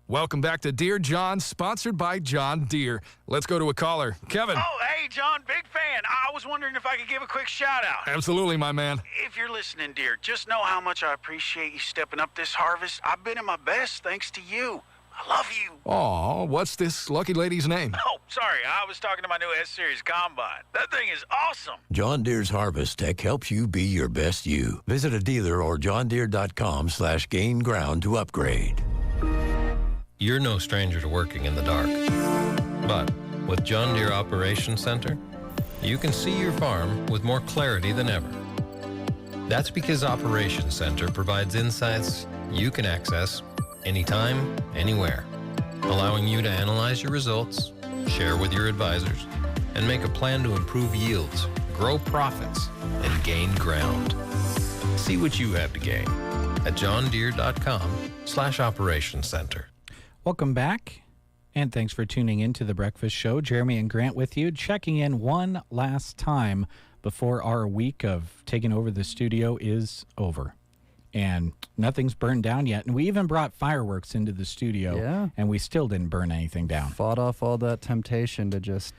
Welcome back to Dear John, sponsored by John Deere. Let's go to a caller. Kevin. Oh, hey, John, big fan. I was wondering if I could give a quick shout out. Absolutely, my man. If you're listening, dear, just know how much I appreciate you stepping up this harvest. I've been at my best thanks to you. I love you. Aw, what's this lucky lady's name? Oh, sorry. I was talking to my new S-Series Combine. That thing is awesome. John Deere's Harvest Tech helps you be your best you. Visit a dealer or johndeere.com/gain ground to upgrade. You're no stranger to working in the dark. But with John Deere Operations Center, you can see your farm with more clarity than ever. That's because Operations Center provides insights you can access anytime, anywhere, allowing you to analyze your results, share with your advisors, and make a plan to improve yields, grow profits, and gain ground. See what you have to gain at johndeere.com/Operations Center. Welcome back, and thanks for tuning in to The Breakfast Show. Jeremy and Grant with you, checking in one last time before our week of taking over the studio is over. And nothing's burned down yet. And we even brought fireworks into the studio, and we still didn't burn anything down. Fought off all that temptation to just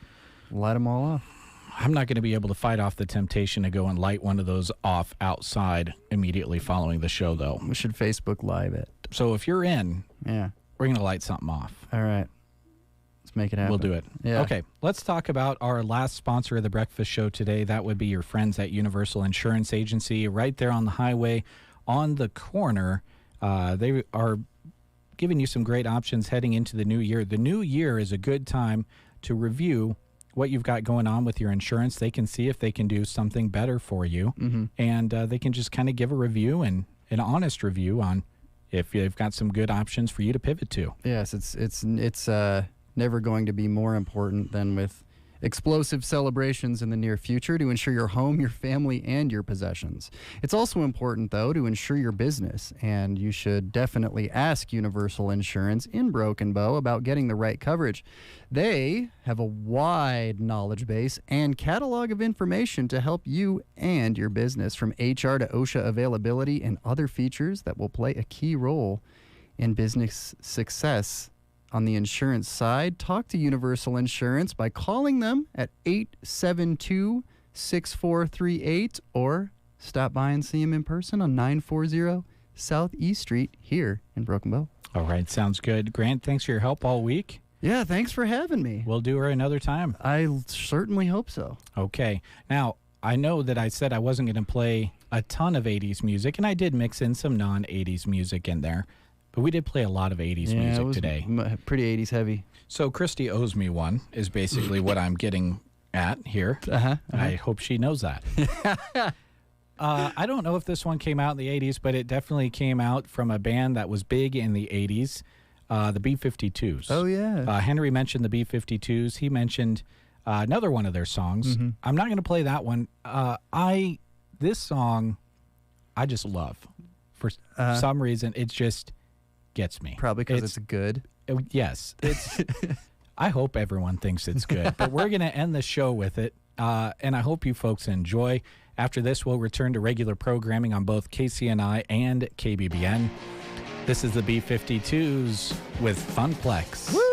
light them all off. I'm not going to be able to fight off the temptation to go and light one of those off outside immediately following the show, though. We should Facebook Live it. So if you're in, we're going to light something off. All right. Let's make it happen. We'll do it. Yeah. Okay, let's talk about our last sponsor of the breakfast show today. That would be your friends at Universal Insurance Agency, right there on the highway on the corner. They are giving you some great options heading into the new year. The new year is a good time to review what you've got going on with your insurance. They can see if they can do something better for you, and they can just kind of give a review and an honest review on if they've got some good options for you to pivot to. Yes, it's never going to be more important than with explosive celebrations in the near future to ensure your home, your family, and your possessions. It's also important, though, to ensure your business, and you should definitely ask Universal Insurance in Broken Bow about getting the right coverage. They have a wide knowledge base and catalog of information to help you and your business, from HR to OSHA availability and other features that will play a key role in business success. On the insurance side, talk to Universal Insurance by calling them at 872-6438 or stop by and see them in person on 940 Southeast Street here in Broken Bow. All right, sounds good. Grant, thanks for your help all week. Yeah, thanks for having me. We'll do her another time. I certainly hope so. Okay. Now, I know that I said I wasn't going to play a ton of 80s music, and I did mix in some non-80s music in there. But we did play a lot of 80s music today. Pretty 80s heavy. So Christy owes me one is basically what I'm getting at here. I hope she knows that. I don't know if this one came out in the 80s, but it definitely came out from a band that was big in the 80s, the B-52s. Oh, yeah. Henry mentioned the B-52s. He mentioned another one of their songs. I'm not going to play that one. This song, I just love. For some reason, it just gets me. Probably because it's good. Yes. I hope everyone thinks it's good. But we're going to end the show with it, and I hope you folks enjoy. After this, we'll return to regular programming on both KCNI and KBBN. This is the B-52s with Funplex. Woo!